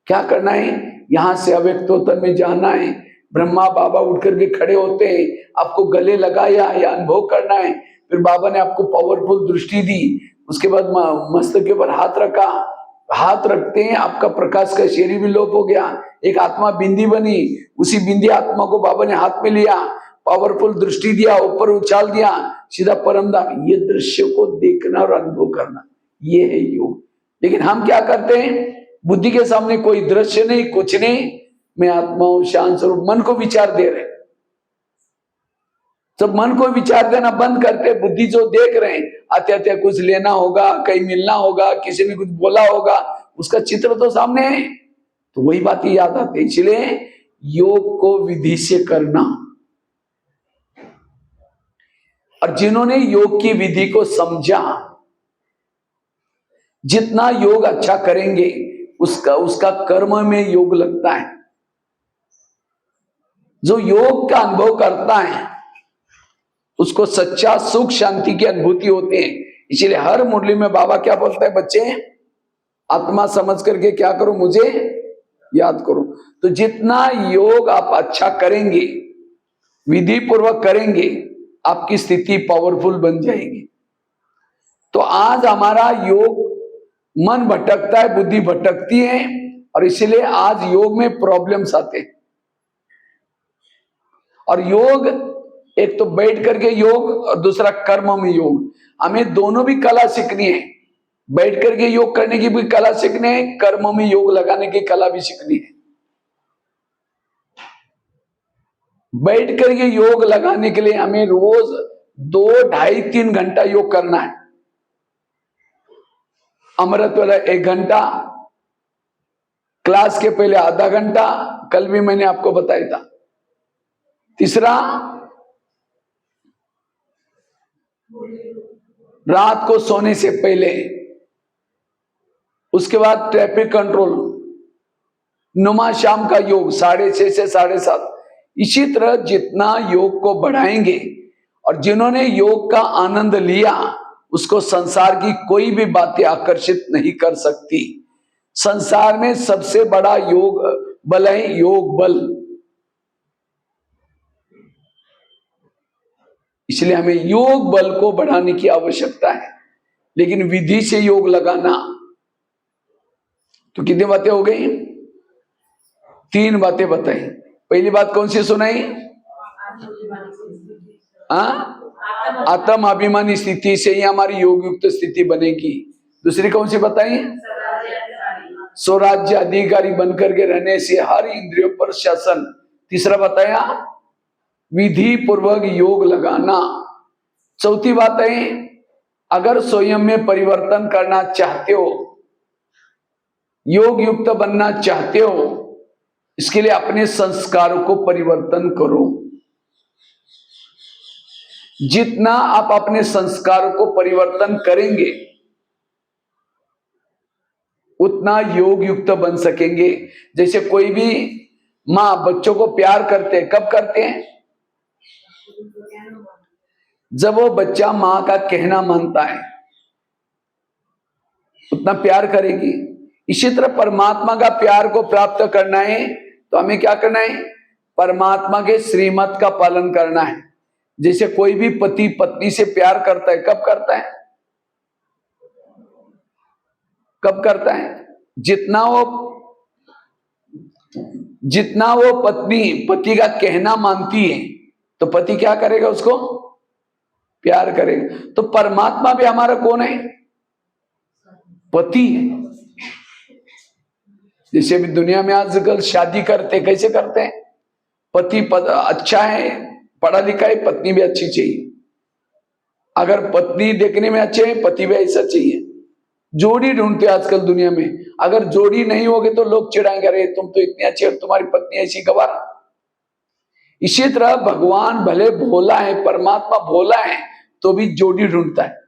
A: क्या करना है? यहां से अव्यक्तोत्तर में जाना है। ब्रह्मा बाबा उठ करके खड़े होते हैं, आपको गले लगाया या अनुभव करना है। फिर बाबा ने आपको पावरफुल दृष्टि दी, उसके बाद मस्तक के ऊपर हाथ रखा। हाथ रखते हैं, आपका प्रकाश का शरीर भी लोप हो गया, एक आत्मा बिंदी बनी। उसी बिंदी आत्मा को बाबा ने हाथ में लिया, पावरफुल दृष्टि दिया, ऊपर उछाल दिया, सीधा परमधाम। ये दृश्य को देखना और अनुभव करना, ये है योग। लेकिन हम क्या करते हैं? बुद्धि के सामने कोई दृश्य नहीं, कुछ नहीं, मैं आत्मा हूं, शांत स्वरूप। मन को विचार दे रहे, जब मन को विचार देना बंद करते, बुद्धि जो देख रहे हैं, आते कुछ लेना होगा, कहीं मिलना होगा, किसी ने कुछ बोला होगा, उसका चित्र तो सामने है, तो वही बात याद आती है। इसलिए योग को विधि से करना। और जिन्होंने योग की विधि को समझा, जितना योग अच्छा करेंगे उसका कर्म में योग लगता है। जो योग का अनुभव करता है उसको सच्चा सुख शांति की अनुभूति होती है। इसीलिए हर मुरली में बाबा क्या बोलता है? बच्चे आत्मा समझ करके क्या करो? मुझे याद करो। तो जितना योग आप अच्छा करेंगे, विधि पूर्वक करेंगे, आपकी स्थिति पावरफुल बन जाएगी। तो आज हमारा योग, मन भटकता है, बुद्धि भटकती है, और इसलिए आज योग में प्रॉब्लम्स आते हैं। और योग एक तो बैठ करके योग और दूसरा कर्म में योग। हमें दोनों भी कला सीखनी है। बैठ करके योग करने की भी कला सीखनी है, कर्म में योग लगाने की कला भी सीखनी है। बैठ करके योग लगाने के लिए हमें रोज 2, 2.5, 3 घंटा योग करना है। अमृत वाला 1 घंटा, क्लास के पहले आधा घंटा, कल भी मैंने आपको बताया था। तीसरा, रात को सोने से पहले। उसके बाद ट्रैफिक कंट्रोल, नुमा शाम का योग 6:30 से 7:30। इसी तरह जितना योग को बढ़ाएंगे, और जिन्होंने योग का आनंद लिया, उसको संसार की कोई भी बातें आकर्षित नहीं कर सकती। संसार में सबसे बड़ा योग बल है, योग बल। इसलिए हमें योग बल को बढ़ाने की आवश्यकता है, लेकिन विधि से योग लगाना। तो कितनी बातें हो गई? 3 बातें बताई। पहली बात कौन सी सुनाई? आत्म अभिमानी स्थिति से ही हमारी योग युक्त स्थिति बनेगी। दूसरी कौन सी बताई? स्वराज्य अधिकारी बनकर के रहने से हर इंद्रियों पर शासन। तीसरा बताया विधि पूर्वक योग लगाना। चौथी बात है, अगर स्वयं में परिवर्तन करना चाहते हो, योग युक्त बनना चाहते हो, इसके लिए अपने संस्कारों को परिवर्तन करो। जितना आप अपने संस्कारों को परिवर्तन करेंगे, उतना योग युक्त बन सकेंगे। जैसे कोई भी माँ बच्चों को प्यार करते हैं, कब करते हैं? जब वो बच्चा माँ का कहना मानता है, उतना प्यार करेगी। इसी तरह परमात्मा का प्यार को प्राप्त करना है तो हमें क्या करना है? परमात्मा के श्रीमत का पालन करना है। जैसे कोई भी पति पत्नी से प्यार करता है, कब करता है? कब करता है? जितना वो पत्नी पति का कहना मानती है, तो पति क्या करेगा? उसको प्यार करेगा। तो परमात्मा भी हमारा कौन है? पति है। जैसे भी दुनिया में आजकल शादी करते, कैसे करते हैं? पति अच्छा है, पढ़ा लिखा है, पत्नी भी अच्छी चाहिए। अगर पत्नी देखने में अच्छे है, पति भी ऐसा चाहिए। जोड़ी ढूंढते आजकल दुनिया में। अगर जोड़ी नहीं होगे तो लोग चिढ़ाएंगे, अरे तुम तो इतनी अच्छी और तुम्हारी पत्नी ऐसी गवार। इसी तरह भगवान भले भोला है, परमात्मा भोला है, तो भी जोड़ी ढूंढता है।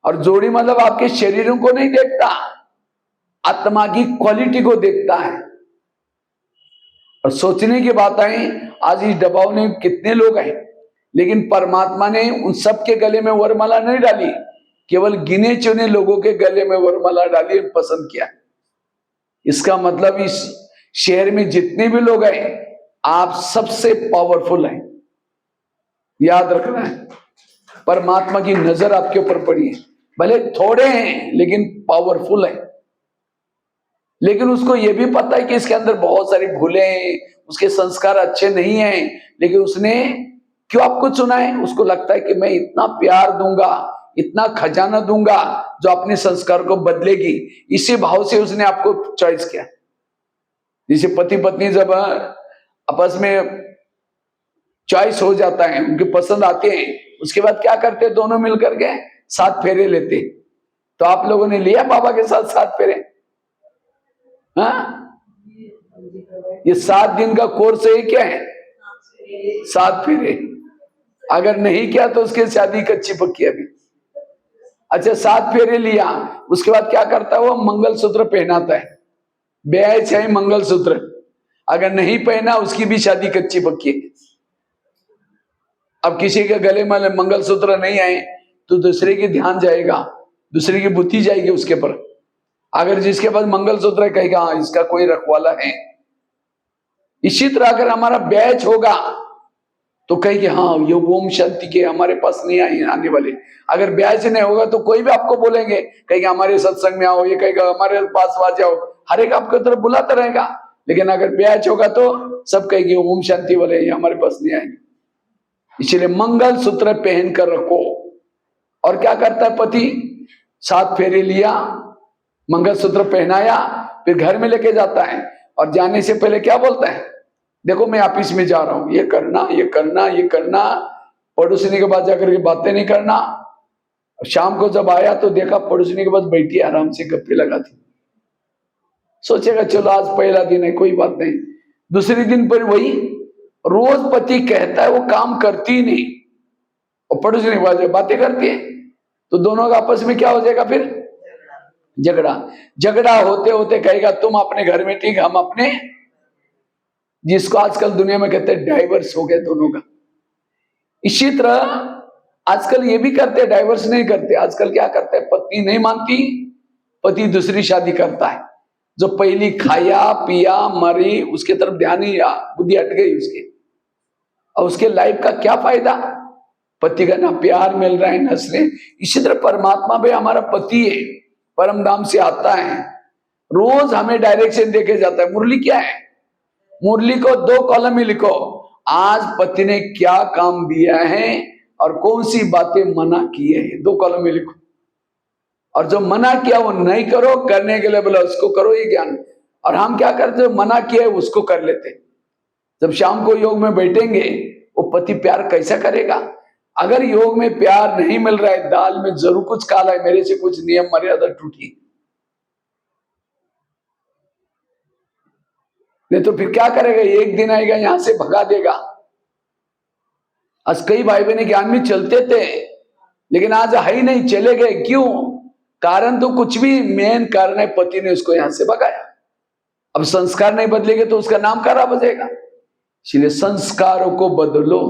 A: और जोड़ी मतलब आपके शरीरों को नहीं देखता, आत्मा की क्वालिटी को देखता है। और सोचने की बात आई, आज इस दबाव में कितने लोग हैं, लेकिन परमात्मा ने उन सब के गले में वरमाला नहीं डाली, केवल गिने चुने लोगों के गले में वरमाला डाली, पसंद किया। इसका मतलब इस शहर में जितने भी लोग हैं, आप सबसे पावरफुल हैं, याद रखना है। परमात्मा की नजर आपके ऊपर पड़ी है, भले थोड़े हैं लेकिन पावरफुल है। लेकिन उसको यह भी पता है कि इसके अंदर बहुत सारी भूलें हैं, उसके संस्कार अच्छे नहीं हैं, लेकिन उसने क्यों आपको चुना है? उसको लगता है कि मैं इतना प्यार दूंगा, इतना खजाना दूंगा जो अपने संस्कार को बदलेगी। इसी भाव से उसने आपको चॉइस किया। जैसे पति पत्नी जब आपस में चॉइस हो जाता है, उनकी पसंद आते हैं, उसके बाद क्या करते हैं? दोनों मिलकर के 7 फेरे लेते। तो आप लोगों ने लिया बाबा के साथ 7 फेरे? हाँ, ये 7 दिन का कोर्स है, क्या है? 7 फेरे। अगर नहीं किया तो उसकी शादी कच्ची पक्की अभी। अच्छा, 7 फेरे लिया, उसके बाद क्या करता है? वो मंगलसूत्र पहनाता है, ब्याह चाहे मंगलसूत्र। अगर नहीं पहना उसकी भी शादी कच्ची पक्की। अब किसी के गले में मंगलसूत्र नहीं आए तो दूसरे की ध्यान जाएगा, दूसरे की बुद्धि जाएगी उसके पर। अगर जिसके पास मंगलसूत्र है कहेगा हाँ इसका कोई रखवाला है। इसी तरह अगर हमारा बैच होगा तो कहेगी हाँ ये ओम शांति के हमारे पास नहीं आने वाले। अगर बैच नहीं होगा तो कोई भी आपको बोलेंगे, कहेगा हमारे सत्संग में आओ, ये कहेगा हमारे पास आ जाओ, हर एक आपकी तरफ बुलाता रहेगा। लेकिन अगर बैच होगा तो सब कहेगी ओम शांति वाले ये हमारे पास नहीं आएंगे। इसलिए मंगल सूत्र पहन कर रखो। और क्या करता है पति? 7 फेरे लिया, मंगल सूत्र पहनाया, फिर घर में लेके जाता है और जाने से पहले क्या बोलता है? देखो मैं ऑफिस में जा रहा हूं, ये करना ये करना ये करना, पड़ोसनी के पास जाकर के बातें नहीं करना। शाम को जब आया तो देखा पड़ोसनी के पास बैठी आराम से गप्पे लगाती। सोचेगा चलो आज पहला दिन है, कोई बात नहीं। दूसरे दिन पर वही रोज पति कहता है, वो काम करती ही नहीं और पड़ोसी के पास बातें करती है, तो दोनों का आपस में क्या हो जाएगा? फिर झगड़ा होते होते कहेगा तुम अपने घर में ठीक, हम अपने, जिसको आजकल दुनिया में कहते हैं डाइवर्स हो गए दोनों का। इसी तरह आजकल ये भी करते, डाइवर्स नहीं करते, आजकल क्या करते हैं? पत्नी नहीं मानती, पति दूसरी शादी करता है। जो पहली खाया पिया मरी, उसके तरफ ध्यान ही, बुद्धि हट गई उसकी, और उसके लाइफ का क्या फायदा? पति का ना प्यार मिल रहा है ना स्नेह। इसी तरह परमात्मा भी हमारा पति है, परम धाम से आता है, रोज हमें डायरेक्शन देके जाता है। मुरली क्या है? मुरली को 2 कॉलम में लिखो, आज पति ने क्या काम दिया है और कौन सी बातें मना की है, 2 कॉलम में लिखो। और जो मना किया वो नहीं करो, करने के लिए बोला उसको करो, ये ज्ञान। और हम क्या करते हैं? मना किया है उसको कर लेते। जब शाम को योग में बैठेंगे, वो पति प्यार कैसा करेगा? अगर योग में प्यार नहीं मिल रहा है, दाल में जरूर कुछ काला है, मेरे से कुछ नियम मर्यादा टूटी, नहीं तो फिर क्या करेगा? एक दिन आएगा यहां से भगा देगा। आज कई भाई बहन ज्ञान में चलते थे, लेकिन आज है ही नहीं, चले गए। क्यों? कारण तो कुछ भी, मेन कारण है पति ने उसको यहां से भगाया। अब संस्कार नहीं बदलेंगे तो उसका नाम खराब हो जाएगा। इसलिए संस्कारों को बदलो।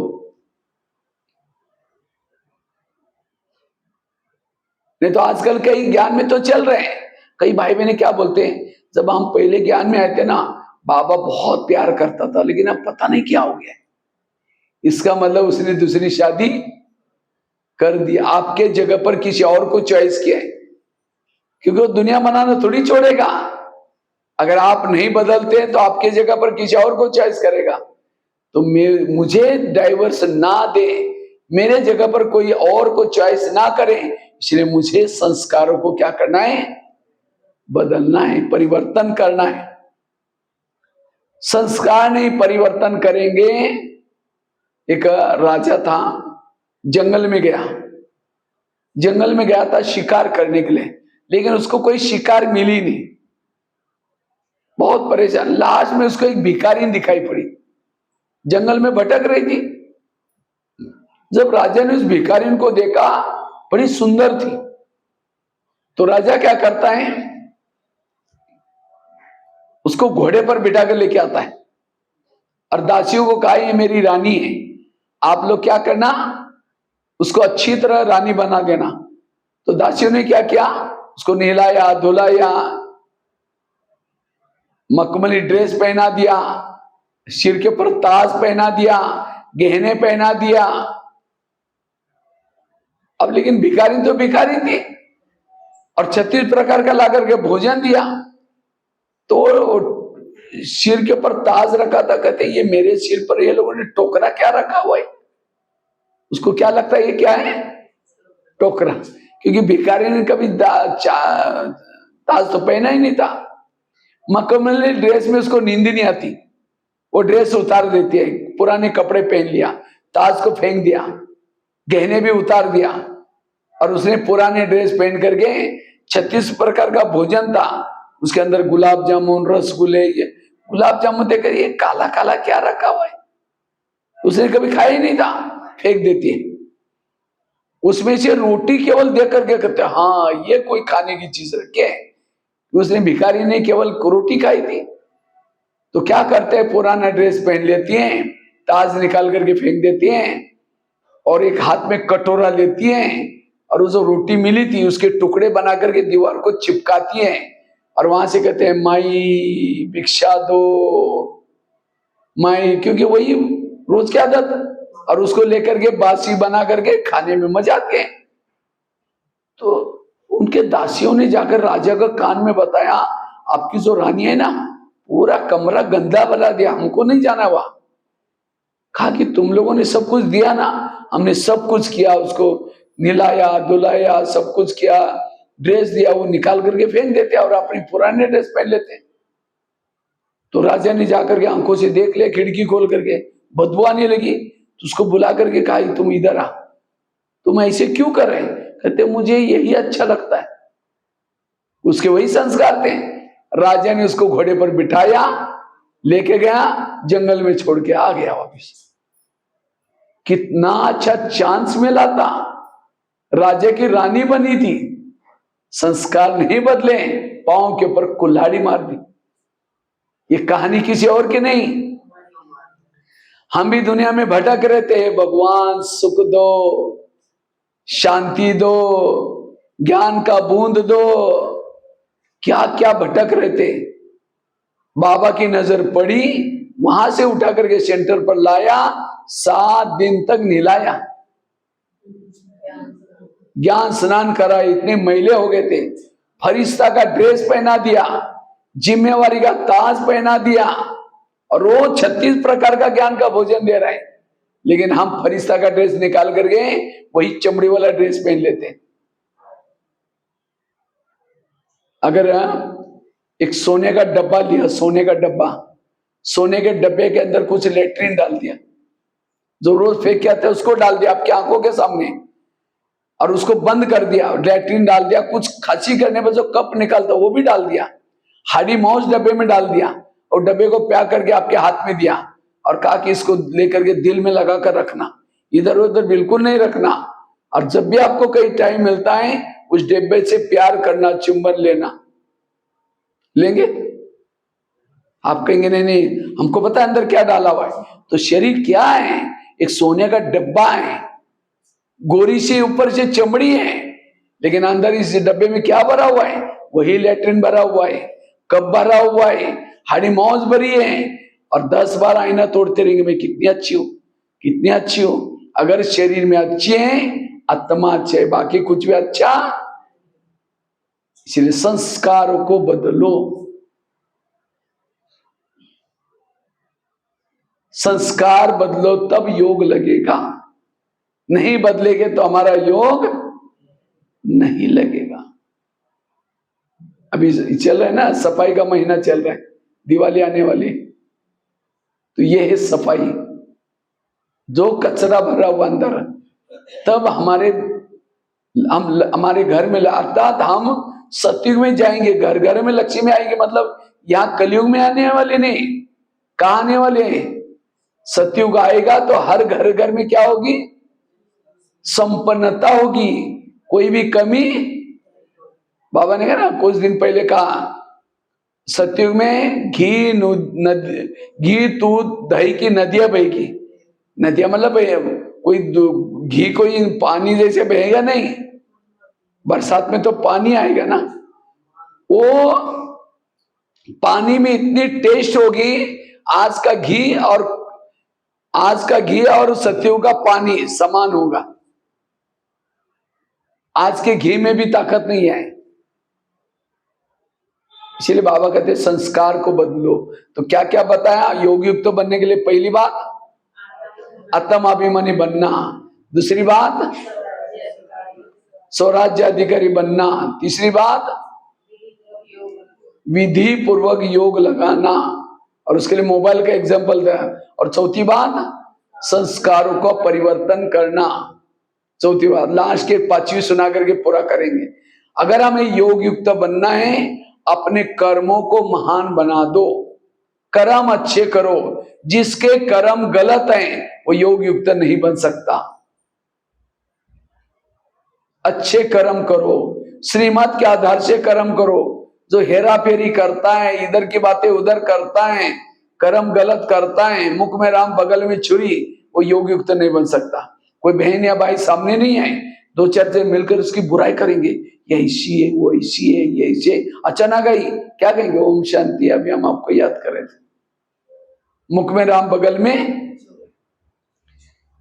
A: नहीं तो आजकल कई ज्ञान में तो चल रहे हैं, कई भाई बहन क्या बोलते हैं, जब हम पहले ज्ञान में आए थे ना, बाबा बहुत प्यार करता था, लेकिन अब पता नहीं क्या हो गया। इसका मतलब उसने दूसरी शादी कर दी, आपके जगह पर किसी और को चॉइस किया है, क्योंकि वो दुनिया बनाना थोड़ी छोड़ेगा। अगर आप नहीं बदलते तो आपके जगह पर किसी और को चॉइस करेगा। तो मुझे डाइवर्स ना दे, मेरे जगह पर कोई और को चॉइस ना करे, इसलिए मुझे संस्कारों को क्या करना है? बदलना है, परिवर्तन करना है। संस्कार नहीं परिवर्तन करेंगे। एक राजा था, जंगल में गया था शिकार करने के लिए, लेकिन उसको कोई शिकार मिली नहीं, बहुत परेशान। लास्ट में उसको एक भिखारी दिखाई पड़ी, जंगल में भटक रही थी। जब राजा ने उस भिखारी को देखा, बड़ी सुंदर थी, तो राजा क्या करता है, उसको घोड़े पर बिठा कर लेके आता है और दासियों को कहा ये मेरी रानी है, आप लोग क्या करना, उसको अच्छी तरह रानी बना देना। तो दासियों ने क्या किया, उसको नहलाया धुलाया, मखमली ड्रेस पहना दिया, सिर के ऊपर ताज पहना दिया, गहने पहना दिया। अब लेकिन भिखारी तो भिखारी थी और 36 प्रकार का ला करके भोजन दिया। तो सिर के ऊपर ताज रखा था, कहते ये मेरे सिर पर ये लोगों ने टोकरा क्या रखा हुआ है। उसको क्या लगता है ये क्या है, टोकरा, क्योंकि भिखारी ने कभी ताज तो पहना ही नहीं था। मखमली ड्रेस में उसको नींद नहीं आती, वो ड्रेस उतार देती है, पुराने कपड़े पहन लिया, ताज को फेंक दिया, गहने भी उतार दिया और उसने पुराने ड्रेस पहन करके 36 प्रकार का भोजन था, उसके अंदर गुलाब जामुन रसगुल्ले, गुलाब जामुन देखकर ये काला काला क्या रखा हुआ है, उसने कभी खाया ही नहीं था, फेंक देती है। उसमें से रोटी केवल देख करके कहते हाँ ये कोई खाने की चीज रखे, उसने भिखारी ने केवल रोटी खाई थी। तो क्या करते हैं, पुराना ड्रेस पहन लेती हैं, ताज निकाल करके फेंक देती हैं और एक हाथ में कटोरा लेती हैं और जो रोटी मिली थी उसके टुकड़े बना करके दीवार को चिपकाती हैं और वहां से कहते हैं माई भिक्षा दो माई, क्योंकि वही रोज की आदत, और उसको लेकर के बासी बना करके खाने में मजा आते हैं। तो उनके दासियों ने जाकर राजा का कान में बताया आपकी जो रानी है ना, पूरा कमरा गंदा बना दिया, हमको नहीं जाना वहां। कहा कि तुम लोगों ने सब कुछ दिया ना, हमने सब कुछ किया, उसको नहलाया धुलाया सब कुछ किया, ड्रेस दिया, वो निकाल करके फेंक देते और अपनी पुराने ड्रेस पहन लेते। तो राजा ने जाकर के आंखों से देख लिया, खिड़की खोल करके बदबू आने लगी, तो उसको बुला करके कहा तुम इधर आ, तुम ऐसे क्यों कर रहे हैं, कहते मुझे यही अच्छा लगता है, उसके वही संस्कार थे। राजा ने उसको घोड़े पर बिठाया, लेके गया, जंगल में छोड़ के आ गया वापिस। कितना अच्छा चांस मिला था, राजा की रानी बनी थी, संस्कार नहीं बदले, पांव के ऊपर कुल्हाड़ी मार दी। ये कहानी किसी और की नहीं। हम भी दुनिया में भटक रहे थे, भगवान सुख दो, शांति दो, ज्ञान का बूंद दो, क्या क्या भटक रहे थे। बाबा की नजर पड़ी, वहां से उठा करके सेंटर पर लाया, 7 दिन तक नहलाया, ज्ञान स्नान करा, इतने मैले हो गए थे, फरिश्ता का ड्रेस पहना दिया, जिम्मेवारी का ताज पहना दिया और रोज 36 प्रकार का ज्ञान का भोजन दे रहे हैं। लेकिन हम फरिश्ता का ड्रेस निकाल करके वही चमड़ी वाला ड्रेस पहन लेते हैं। अगर एक सोने का डब्बा लिया, सोने का डब्बा, सोने के डब्बे के अंदर कुछ लेट्रिन डाल दिया, जो रोज फेंक के आते हैं उसको डाल दिया आपकी आंखों के सामने और उसको बंद कर दिया, लेट्रिन डाल दिया, कुछ खांसी करने पर जो कप निकालता वो भी डाल दिया, हाडी माउस डब्बे में डाल दिया और डब्बे को पैक करके आपके हाथ में दिया और कहा कि इसको लेकर के दिल में लगा कर रखना, इधर उधर बिल्कुल नहीं रखना, और जब भी आपको कहीं टाइम मिलता है उस डब्बे से प्यार करना, चुंबन लेना। लेंगे? आप कहेंगे नहीं नहीं, हमको पता है अंदर क्या डाला हुआ है। तो शरीर क्या है, एक सोने का डब्बा है, गोरी से ऊपर से चमड़ी है, लेकिन अंदर इस डब्बे में क्या भरा हुआ है, वही लेट्रिन भरा हुआ है, कप भरा हुआ है, हाडी मौज भरी है, और 10 बार आईना तोड़ते रहेंगे मैं कितनी अच्छी हूं, कितनी अच्छी हूं। अगर शरीर में अच्छे हैं, आत्मा अच्छे है, बाकी कुछ भी अच्छा। इसलिए संस्कारों को बदलो, संस्कार बदलो तब योग लगेगा, नहीं बदलेगे तो हमारा योग नहीं लगेगा। अभी चल रहा है ना, सफाई का महीना चल रहा है, दिवाली आने वाली, तो ये है सफाई, जो कचरा भरा हुआ अंदर, तब हमारे घर में, अर्थात हम सतयुग में जाएंगे, घर घर में लक्ष्मी आएंगे, मतलब यहाँ कलयुग में आने वाले नहीं, कहाँ आने वाले हैं, सतयुग आएगा तो हर घर घर में क्या होगी, संपन्नता होगी, कोई भी कमी बाबा ने कहा ना, कुछ दिन पहले कहा, सतयुग में घी दूध दही की नदियां बहेगी। नदियां मतलब कोई घी कोई पानी जैसे बहेगा नहीं, बरसात में तो पानी आएगा ना, वो पानी में इतनी टेस्ट होगी। आज का घी और सतयुग का पानी समान होगा। आज के घी में भी ताकत नहीं है। इसलिए बाबा कहते हैं संस्कार को बदलो। तो क्या क्या बताया योग युक्त बनने के लिए? पहली बात आत्माभिमानी बनना, दूसरी बात स्वराज्य अधिकारी बनना, तीसरी बात विधि पूर्वक योग लगाना, और उसके लिए मोबाइल का एग्जाम्पल दिया, और चौथी बात संस्कारों का परिवर्तन करना। चौथी बात लास्ट के 5वीं सुना करके पूरा करेंगे। अगर हमें योग युक्त बनना है, अपने कर्मों को महान बना दो, कर्म अच्छे करो। जिसके कर्म गलत हैं वो योग युक्त नहीं बन सकता। अच्छे कर्म करो, श्रीमत के आधार से कर्म करो। जो हेरा फेरी करता है, इधर की बातें उधर करता है, कर्म गलत करता है, मुख में राम बगल में छुरी, वो योग युक्त नहीं बन सकता। कोई बहन या भाई सामने नहीं आए, दो चार जन मिलकर उसकी बुराई करेंगे, ये ऐसी है, वो ऐसी है, ये ऐसे, अचानक आई क्या कहेंगे? ओम शांति। अभी हम आपको याद करें थे, मुख में राम बगल में,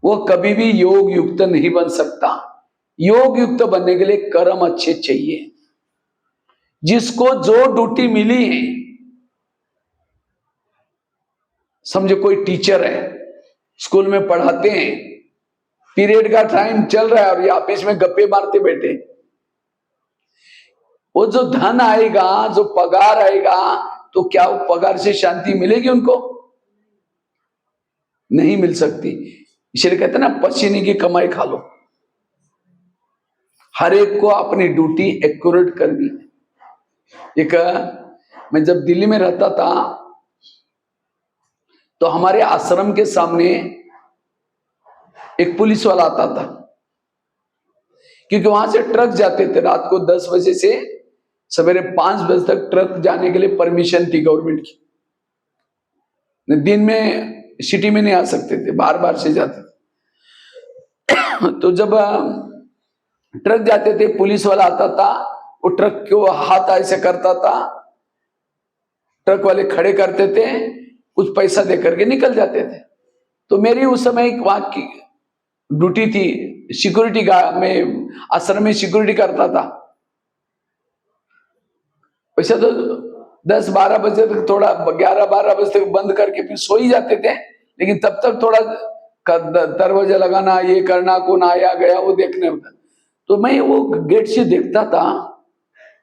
A: वो कभी भी योग युक्त नहीं बन सकता। योग युक्त बनने के लिए कर्म अच्छे चाहिए। जिसको जो ड्यूटी मिली है, समझो कोई टीचर है, स्कूल में पढ़ाते हैं, पीरियड का टाइम चल रहा है और ये ऑफिस में गप्पे मारते बैठे, वो जो धन आएगा, जो पगार आएगा, तो क्या वो पगार से शांति मिलेगी उनको? नहीं मिल सकती। इसलिए कहते हैं ना, पसीने की कमाई खा लो। हर एक को अपनी ड्यूटी एक्यूरेट करनी है। एक मैं जब दिल्ली में रहता था तो हमारे आश्रम के सामने एक पुलिस वाला आता था, क्योंकि वहां से ट्रक जाते थे। रात को 10 बजे से सवेरे 5 बजे तक ट्रक जाने के लिए परमिशन थी गवर्नमेंट की। दिन में सिटी में नहीं आ सकते थे, बार बार से जाते थे। तो जब ट्रक जाते थे, पुलिस वाला आता था, वो ट्रक को हाथ ऐसे करता था, ट्रक वाले खड़े करते थे, कुछ पैसा दे करके निकल जाते थे। तो मेरी उस समय एक वहां की ड्यूटी थी, सिक्योरिटी का। मैं आश्रम में सिक्योरिटी करता था। वैसे तो 10-12 बजे तक, थोड़ा 11-12 बजे तक बंद करके फिर सो ही जाते थे, लेकिन तब तक थोड़ा दरवाजा लगाना, ये करना, कौन आया गया वो देखने होता। तो मैं वो गेट से देखता था,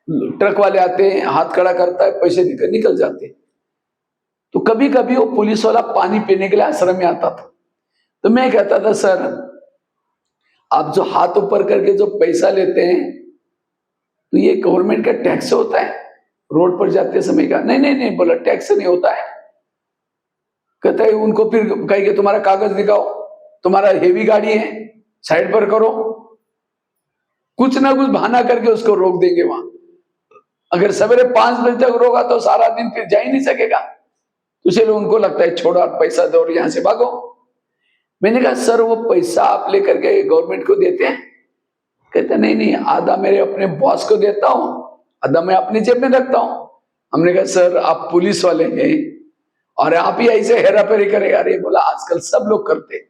A: ट्रक वाले आते हैं, हाथ खड़ा करता है, पैसे निकल जाते। तो कभी कभी वो पुलिस वाला पानी पीने के लिए आश्रम में आता था। तो मैं कहता था, सर आप जो हाथ ऊपर करके जो पैसा लेते हैं, तो ये गवर्नमेंट का टैक्स होता है रोड पर जाते समय का? नहीं नहीं नहीं, बोला टैक्स नहीं होता है। कहता है उनको फिर कहेंगे तुम्हारा कागज दिखाओ, तुम्हारा हेवी गाड़ी है, साइड पर करो, कुछ ना कुछ बहाना करके उसको रोक देंगे वहां। अगर सवेरे 5 बजे तक रोका तो सारा दिन फिर जा ही नहीं सकेगा। तो इसलिए उनको लगता है छोड़ो, आप पैसा दो और यहां से भागो। मैंने कहा, सर वो पैसा आप लेकर के गवर्नमेंट को देते हैं? कहते नहीं नहीं, आधा मेरे अपने बॉस को देता हूं, आधा मैं अपनी जेब में रखता हूं। हमने कहा, सर आप पुलिस वाले हैं और आप ही ऐसे हेरा फेरी करेगा? अरे बोला, आजकल सब लोग करते।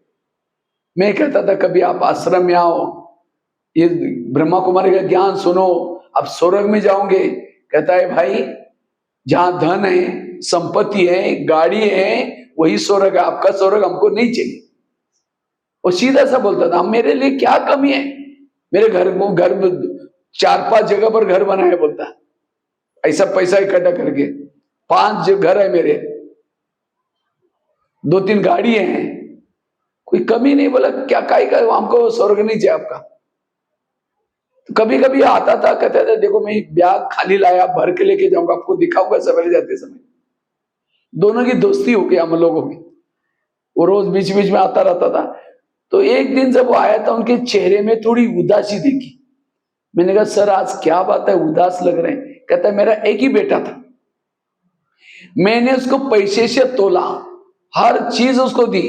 A: मैं कहता था कभी आप आश्रम में आओ, ये ब्रह्मा कुमारी का ज्ञान सुनो, आप स्वर्ग में जाओगे। कहता है भाई, जहां धन है, संपत्ति है, गाड़ी है, वही स्वर्ग है, आपका स्वर्ग हमको नहीं चाहिए। वो सीधा सा बोलता था, मेरे लिए क्या कमी है, मेरे घर 4-5 जगह पर घर बना है, बोलता ऐसा पैसा इकट्ठा करके 5 घर है मेरे, 2-3 गाड़ी हैं, कोई कमी नहीं। बोला क्या काई का, हमको स्वर्ग नहीं चाहिए आपका। कभी कभी आता था, कहता था देखो मैं बैग खाली लाया, भर के लेके जाऊंगा, आपको दिखाऊंगा सवेरे जाते समय। दोनों की दोस्ती हो गई हम लोगों की। वो रोज बीच बीच में आता रहता था। तो एक दिन जब वो आया था, उनके चेहरे में थोड़ी उदासी देखी। मैंने कहा सर आज क्या बात है, उदास लग रहे हैं। कहता है मेरा एक ही बेटा था, मैंने उसको पैसे से तोला, हर चीज उसको दी।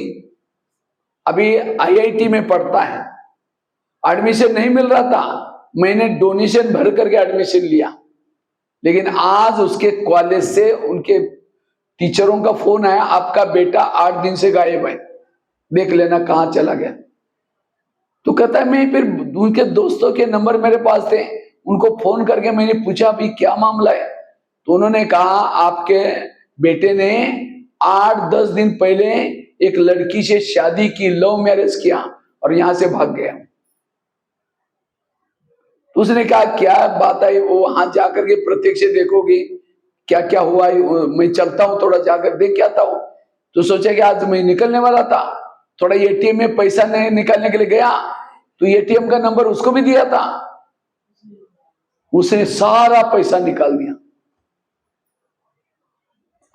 A: अभी आईआईटी में पढ़ता है, एडमिशन नहीं मिल रहा था, मैंने डोनेशन भर करके एडमिशन लिया। लेकिन आज उसके कॉलेज से उनके टीचरों का फोन आया, आपका बेटा 8 दिन से गायब है, देख लेना कहां चला गया। तो कहता है मैं फिर उनके दोस्तों के नंबर मेरे पास थे, उनको फोन करके मैंने पूछा अभी क्या मामला है। तो उन्होंने कहा आपके बेटे ने 8-10 दिन पहले एक लड़की से शादी की, लव मैरिज किया और यहां से भाग गया। तो उसने कहा क्या बात है, वो वहां जाकर के प्रत्यक्ष देखोगी क्या क्या हुआ है, मैं चलता हूं थोड़ा जाकर देख के आता हूं। तो सोचा कि आज मैं निकलने वाला था, थोड़ा एटीएम में पैसा नहीं निकालने के लिए गया, तो एटीएम का नंबर उसको भी दिया था, उसने सारा पैसा निकाल दिया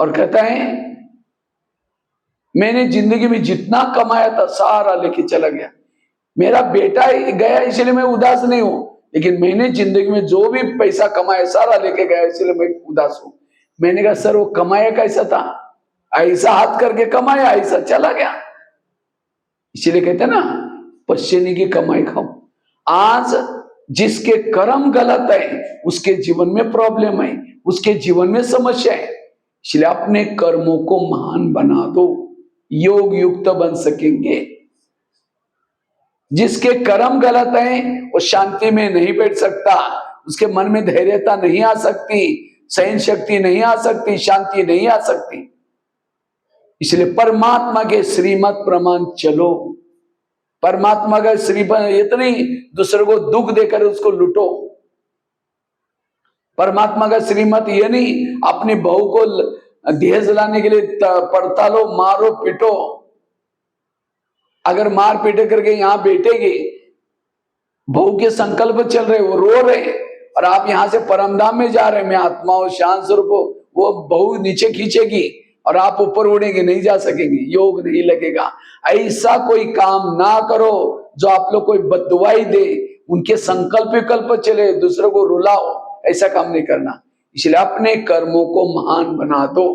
A: और कहता है मैंने जिंदगी में जितना कमाया था सारा लेके चला गया। मेरा बेटा गया इसलिए मैं उदास नहीं हूं, लेकिन मैंने जिंदगी में जो भी पैसा कमाया सारा लेके गया इसलिए मैं उदास हूं। मैंने कहा सर वो कमाया कैसा था, ऐसा हाथ करके कमाया, ऐसा चला गया। इसीलिए कहते हैं ना पश्चिमी की कमाई खाओ। आज जिसके कर्म गलत है उसके जीवन में प्रॉब्लम है, उसके जीवन में समस्या है। इसलिए अपने कर्मों को महान बना दो, योग युक्त बन सकेंगे। जिसके कर्म गलत है वो शांति में नहीं बैठ सकता, उसके मन में धैर्यता नहीं आ सकती, सहन शक्ति नहीं आ सकती, शांति नहीं आ सकती। इसलिए परमात्मा के श्रीमत प्रमाण चलो। परमात्मा का श्रीमत इतनी दूसरे को दुख देकर उसको लूटो। परमात्मा का श्रीमत ये नहीं अपनी बहू को दहेज लाने के लिए पड़तालो, मारो पीटो। अगर मार पीटे करके यहां बैठेगी, बहू के संकल्प चल रहे, वो रो रहे और आप यहां से परमधाम में जा रहे, मैं आत्मा हूं शांत स्वरूप, वो बहू नीचे खींचेगी और आप ऊपर उड़ेंगे, नहीं जा सकेंगे, योग नहीं लगेगा। ऐसा कोई काम ना करो जो आप लोग कोई बददुआई दे, उनके संकल्प विकल्प चले, दूसरों को रुलाओ, ऐसा काम नहीं करना। इसलिए अपने कर्मों को महान बना दो।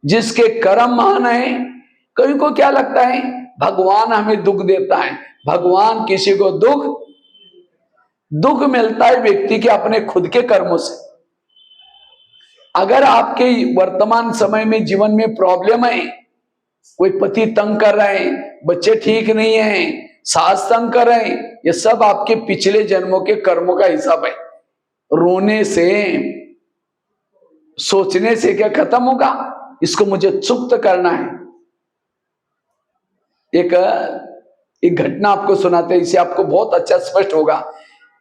A: जिसके कर्म महान है, कई को क्या लगता है भगवान हमें दुख देता है, भगवान किसी को दुख मिलता है व्यक्ति के अपने खुद के कर्मों से। अगर आपके वर्तमान समय में जीवन में प्रॉब्लम है, कोई पति तंग कर रहे हैं, बच्चे ठीक नहीं है, सास तंग कर रहे हैं, ये सब आपके पिछले जन्मों के कर्मों का हिसाब है। रोने से सोचने से क्या खत्म होगा, इसको मुझे चुप्त करना है। एक घटना आपको सुनाते हैं, इससे आपको बहुत अच्छा स्पष्ट होगा।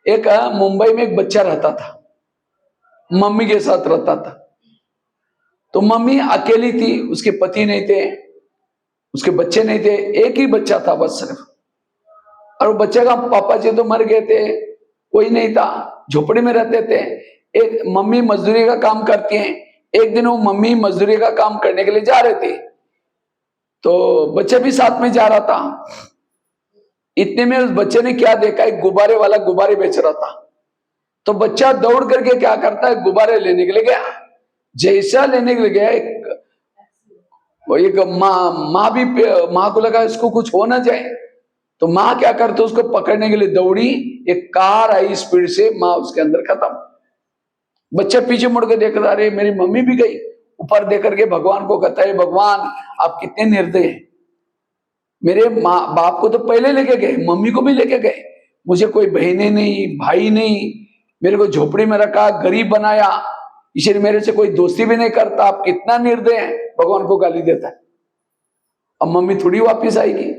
A: एक मुंबई में एक बच्चा रहता था, मम्मी के साथ रहता था। तो मम्मी अकेली थी, उसके पति नहीं थे, उसके बच्चे नहीं थे, एक ही बच्चा था बस सिर्फ। और वो बच्चे का पापा जी तो मर गए थे, कोई नहीं था, झोपड़ी में रहते थे। एक मम्मी मजदूरी का काम करती हैं। एक दिन वो मम्मी मजदूरी का काम करने के लिए जा रहे थे, तो बच्चे भी साथ में जा रहा था। इतने में उस बच्चे ने क्या देखा, एक गुब्बारे वाला गुब्बारे बेच रहा था। तो बच्चा दौड़ करके क्या करता है, गुब्बारे लेने के लिए गया। जैसा लेने के लिए गया, एक माँ को लगा इसको कुछ हो ना जाए, तो माँ क्या करते उसको पकड़ने के लिए दौड़ी, एक कार आई स्पीड से, माँ उसके अंदर खत्म। बच्चा पीछे मुड़ के देख रहा, अरे मेरी मम्मी भी गई। ऊपर देख करके भगवान को कहता है, भगवान आप कितने निर्दय हैं, मेरे माँ बाप को तो पहले लेके गए, मम्मी को भी लेके गए, मुझे कोई बहनें नहीं, भाई नहीं, मेरे को झोपड़ी में रखा, गरीब बनाया, इसलिए मेरे से कोई दोस्ती भी नहीं करता, आप कितना निर्दय हैं। भगवान को गाली देता है। अब मम्मी थोड़ी वापिस आएगी।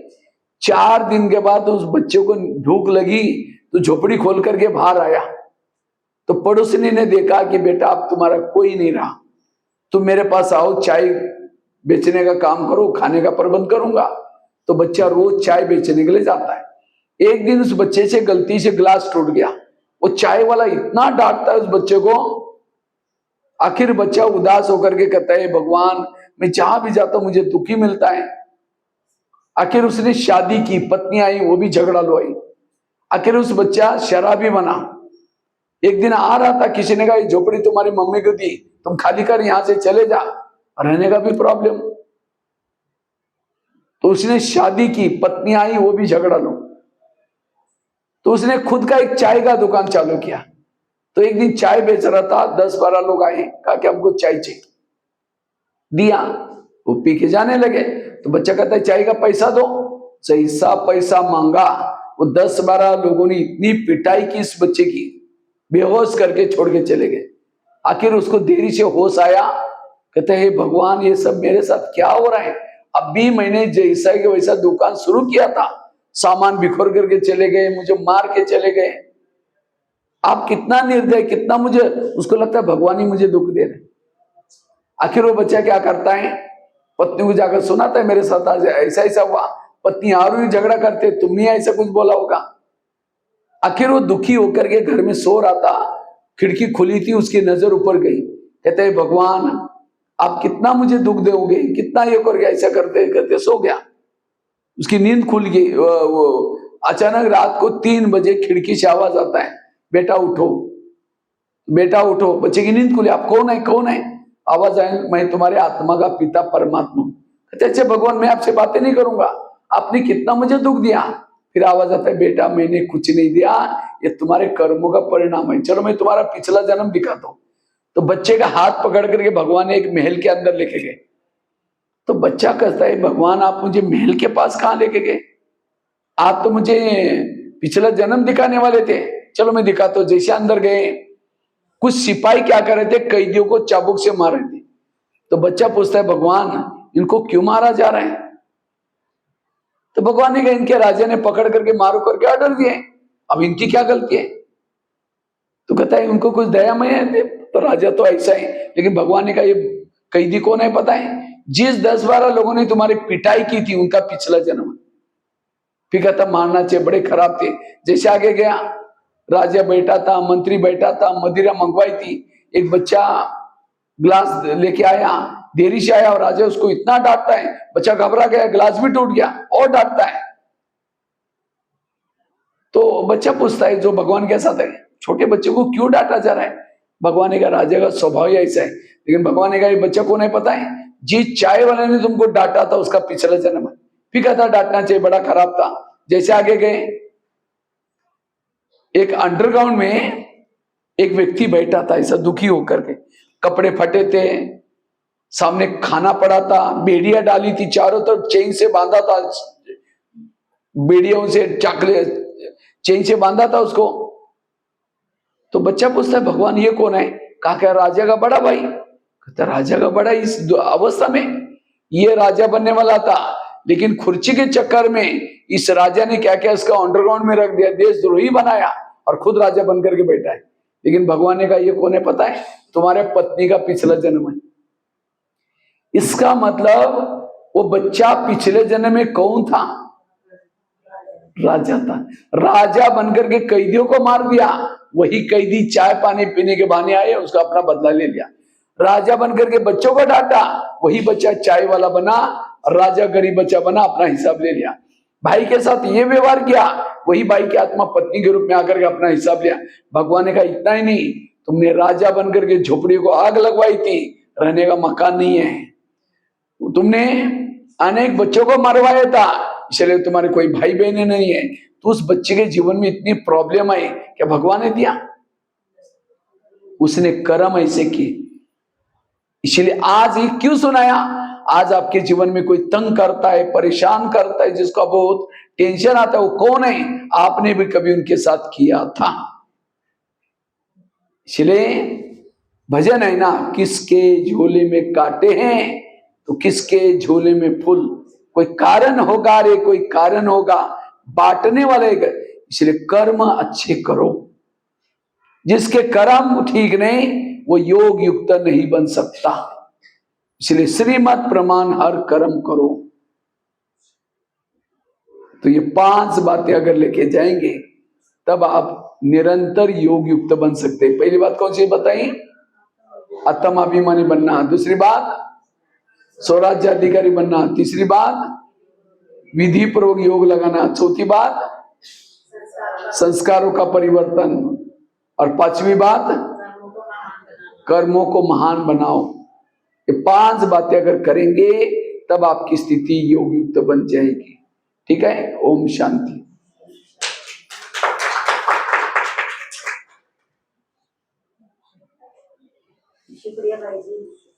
A: 4 दिन के बाद उस बच्चे को भूख लगी तो झोपड़ी खोल करके बाहर आया, तो पड़ोसिनी ने देखा कि बेटा अब तुम्हारा कोई नहीं रहा, तुम मेरे पास आओ, चाय बेचने का काम करो, खाने का प्रबंध करूंगा। तो बच्चा रोज चाय बेचने के लिए जाता है। एक दिन उस बच्चे से गलती से ग्लास टूट गया, वो चाय वाला इतना डांटता है उस बच्चे को। आखिर बच्चा उदास होकर के कहता है, भगवान मैं जहां भी जाता हूं मुझे दुखी मिलता है। आखिर उसने शादी की, पत्नी आई, वो भी झगड़ा लो आई। आखिर उस बच्चा शराबी बना। एक दिन आ रहा था, किसी ने कहा ये झोपड़ी तुम्हारी मम्मी को दी, तुम खाली कर, यहां से चले जा, रहने का भी प्रॉब्लम। तो उसने शादी की, पत्नी आई, वो भी झगड़ा लो। तो उसने खुद का एक चाय का दुकान चालू किया। तो एक दिन चाय बेच रहा था, 10-12 लोग आए, कहा कि हमको चाय चाहिए, दिया, वो पी के जाने लगे। तो बच्चा कहता है चाय का पैसा दो, जैसा पैसा मांगा, वो 10-12 लोगों ने इतनी पिटाई की इस बच्चे की, बेहोश करके छोड़ के चले गए। आखिर उसको देरी से होश आया, कहते हैं भगवान ये सब मेरे साथ क्या हो रहा है। अभी मैंने जैसा कि वैसा दुकान शुरू किया था, सामान बिखर करके चले गए, मुझे मार के चले गए। आप कितना निर्दय, कितना, मुझे उसको लगता है भगवान ही मुझे दुख दे रहे। आखिर वो बच्चा क्या करता है, पत्नी को जाकर सुनाता है मेरे साथ आज ऐसा ऐसा हुआ। पत्नी और भी झगड़ा करते, तुमने ऐसा कुछ बोला होगा। आखिर वो दुखी होकर के घर में सो रहा था, खिड़की खुली थी, उसकी नजर ऊपर गई। कहते हैं भगवान आप कितना मुझे दुख दोगे, कितना ये कर गया, ऐसा करते करते सो गया। उसकी नींद खुल गई। वो अचानक रात को 3 बजे खिड़की से आवाज आता है, बेटा उठो, बेटा उठो। बच्चे की नींद खुली। आप कौन है, कौन है? आवाज आए, मैं तुम्हारे आत्मा का पिता परमात्मा। कहते अच्छा भगवान मैं आपसे बातें नहीं करूंगा, आपने कितना मुझे दुख दिया। फिर आवाज आता है, बेटा मैंने कुछ नहीं दिया, ये तुम्हारे कर्मों का परिणाम है, चलो मैं तुम्हारा पिछला जन्म दिखाता हूं। तो बच्चे का हाथ पकड़ करके भगवान एक महल के अंदर लेके गए। तो बच्चा कहता है भगवान आप मुझे महल के पास कहां लेके गए, आप तो मुझे पिछला जन्म दिखाने वाले थे, चलो मैं दिखाता हूं। जैसे अंदर गए, कुछ सिपाही क्या कर रहे थे, कैदियों को चाबुक से मार रहे थे। तो बच्चा पूछता है भगवान इनको क्यों मारा जा रहा है? तो भगवान ने कहा इनके राजा ने पकड़ करके मारो करके ऑर्डर दिए, अब इनकी क्या गलती है? तो कहता है उनको कुछ दया में है, तो राजा तो ऐसा है। लेकिन भगवान ने कहा ये कैदी कौन है पता है? जिस 10-12 लोगों ने तुम्हारी पिटाई की थी उनका पिछला जन्म। फिर कहता मारना चाहिए, बड़े खराब थे। जैसे आगे गया, राजा बैठा था, मंत्री बैठा था, मदिरा मंगवाई थी। एक बच्चा ग्लास लेके आया, देरी से आया, और राजा उसको इतना डांटता है, बच्चा घबरा गया, ग्लास भी टूट गया और डांटता है। तो बच्चा पूछता है जो भगवान के साथ है, छोटे बच्चे को क्यों डांटा जा रहा है? भगवान ने कहा राजा का स्वभाव ही ऐसा है। लेकिन भगवान ने कहा ये बच्चा को नहीं पता है, जिस चाय वाले ने तुमको डांटा था उसका पिछला जन्म है। फिर कहता डांटना चाहिए, बड़ा खराब था। जैसे आगे गए, एक अंडरग्राउंड में एक व्यक्ति बैठा था ऐसा दुखी होकर के, कपड़े फटे थे, सामने खाना पड़ा था, बेड़िया डाली थी, चारों तरफ चेन से बांधा था, बेड़ियों से चाकले चेन से बांधा था उसको। तो बच्चा पूछता है भगवान ये कौन है? कहा क्या राजा का बड़ा भाई। कहता राजा का बड़ा इस अवस्था में? ये राजा बनने वाला था, लेकिन खुर्ची के चक्कर में इस राजा ने क्या क्या इसका अंडरग्राउंड में रख दिया, देशद्रोही बनाया और खुद राजा बनकर के बैठा है। लेकिन भगवान ने कहा ये कौन है पता है? तुम्हारे पत्नी का पिछला जन्म है। इसका मतलब वो बच्चा पिछले जन्म में कौन था? राजा था। राजा बनकर के कैदियों को मार दिया, वही कैदी चाय पानी पीने के बहाने आए, उसका अपना बदला ले लिया। राजा बनकर के बच्चों को डांटा, वही बच्चा चाय वाला बना, और राजा गरीब बच्चा बना, अपना हिसाब ले लिया। भाई के साथ ये व्यवहार किया, वही भाई की आत्मा पत्नी के रूप में आकर के अपना हिसाब लिया। भगवान ने कहा इतना ही नहीं, तुमने राजा बनकर के झोपड़ियों को आग लगवाई थी, रहने का मकान नहीं है, तुमने अनेक बच्चों को मरवाया था, इसलिए तुम्हारे कोई भाई बहने नहीं है। तो उस बच्चे के जीवन में इतनी प्रॉब्लम आई, क्या भगवान ने दिया? उसने कर्म ऐसे किए। इसलिए आज ये क्यों सुनाया? आज आपके जीवन में कोई तंग करता है, परेशान करता है, जिसका बहुत टेंशन आता है, वो कौन है? आपने भी कभी उनके साथ किया था। इसलिए भजन है ना, किसके झोले में कांटे हैं तो किसके झोले में फूल। कोई कारण होगा रे, कोई कारण होगा, बांटने वाले। इसलिए कर्म अच्छे करो। जिसके कर्म ठीक नहीं वो योग युक्त नहीं बन सकता। इसलिए श्रीमत प्रमाण हर कर्म करो। तो ये 5 बातें अगर लेके जाएंगे तब आप निरंतर योग युक्त बन सकते हैं। पहली बात कौन सी बताई? आत्माभिमानी बनना। दूसरी बात स्वराज्य अधिकारी बनना। तीसरी बात विधि पूर्वक योग लगाना। चौथी बात संस्कारों का परिवर्तन, और पांचवी बात कर्मों को महान बनाओ। ये 5 बातें अगर करेंगे तब आपकी स्थिति योग युक्त बन जाएगी। ठीक है, ओम शांति।
B: शुक्रिया भाई जी।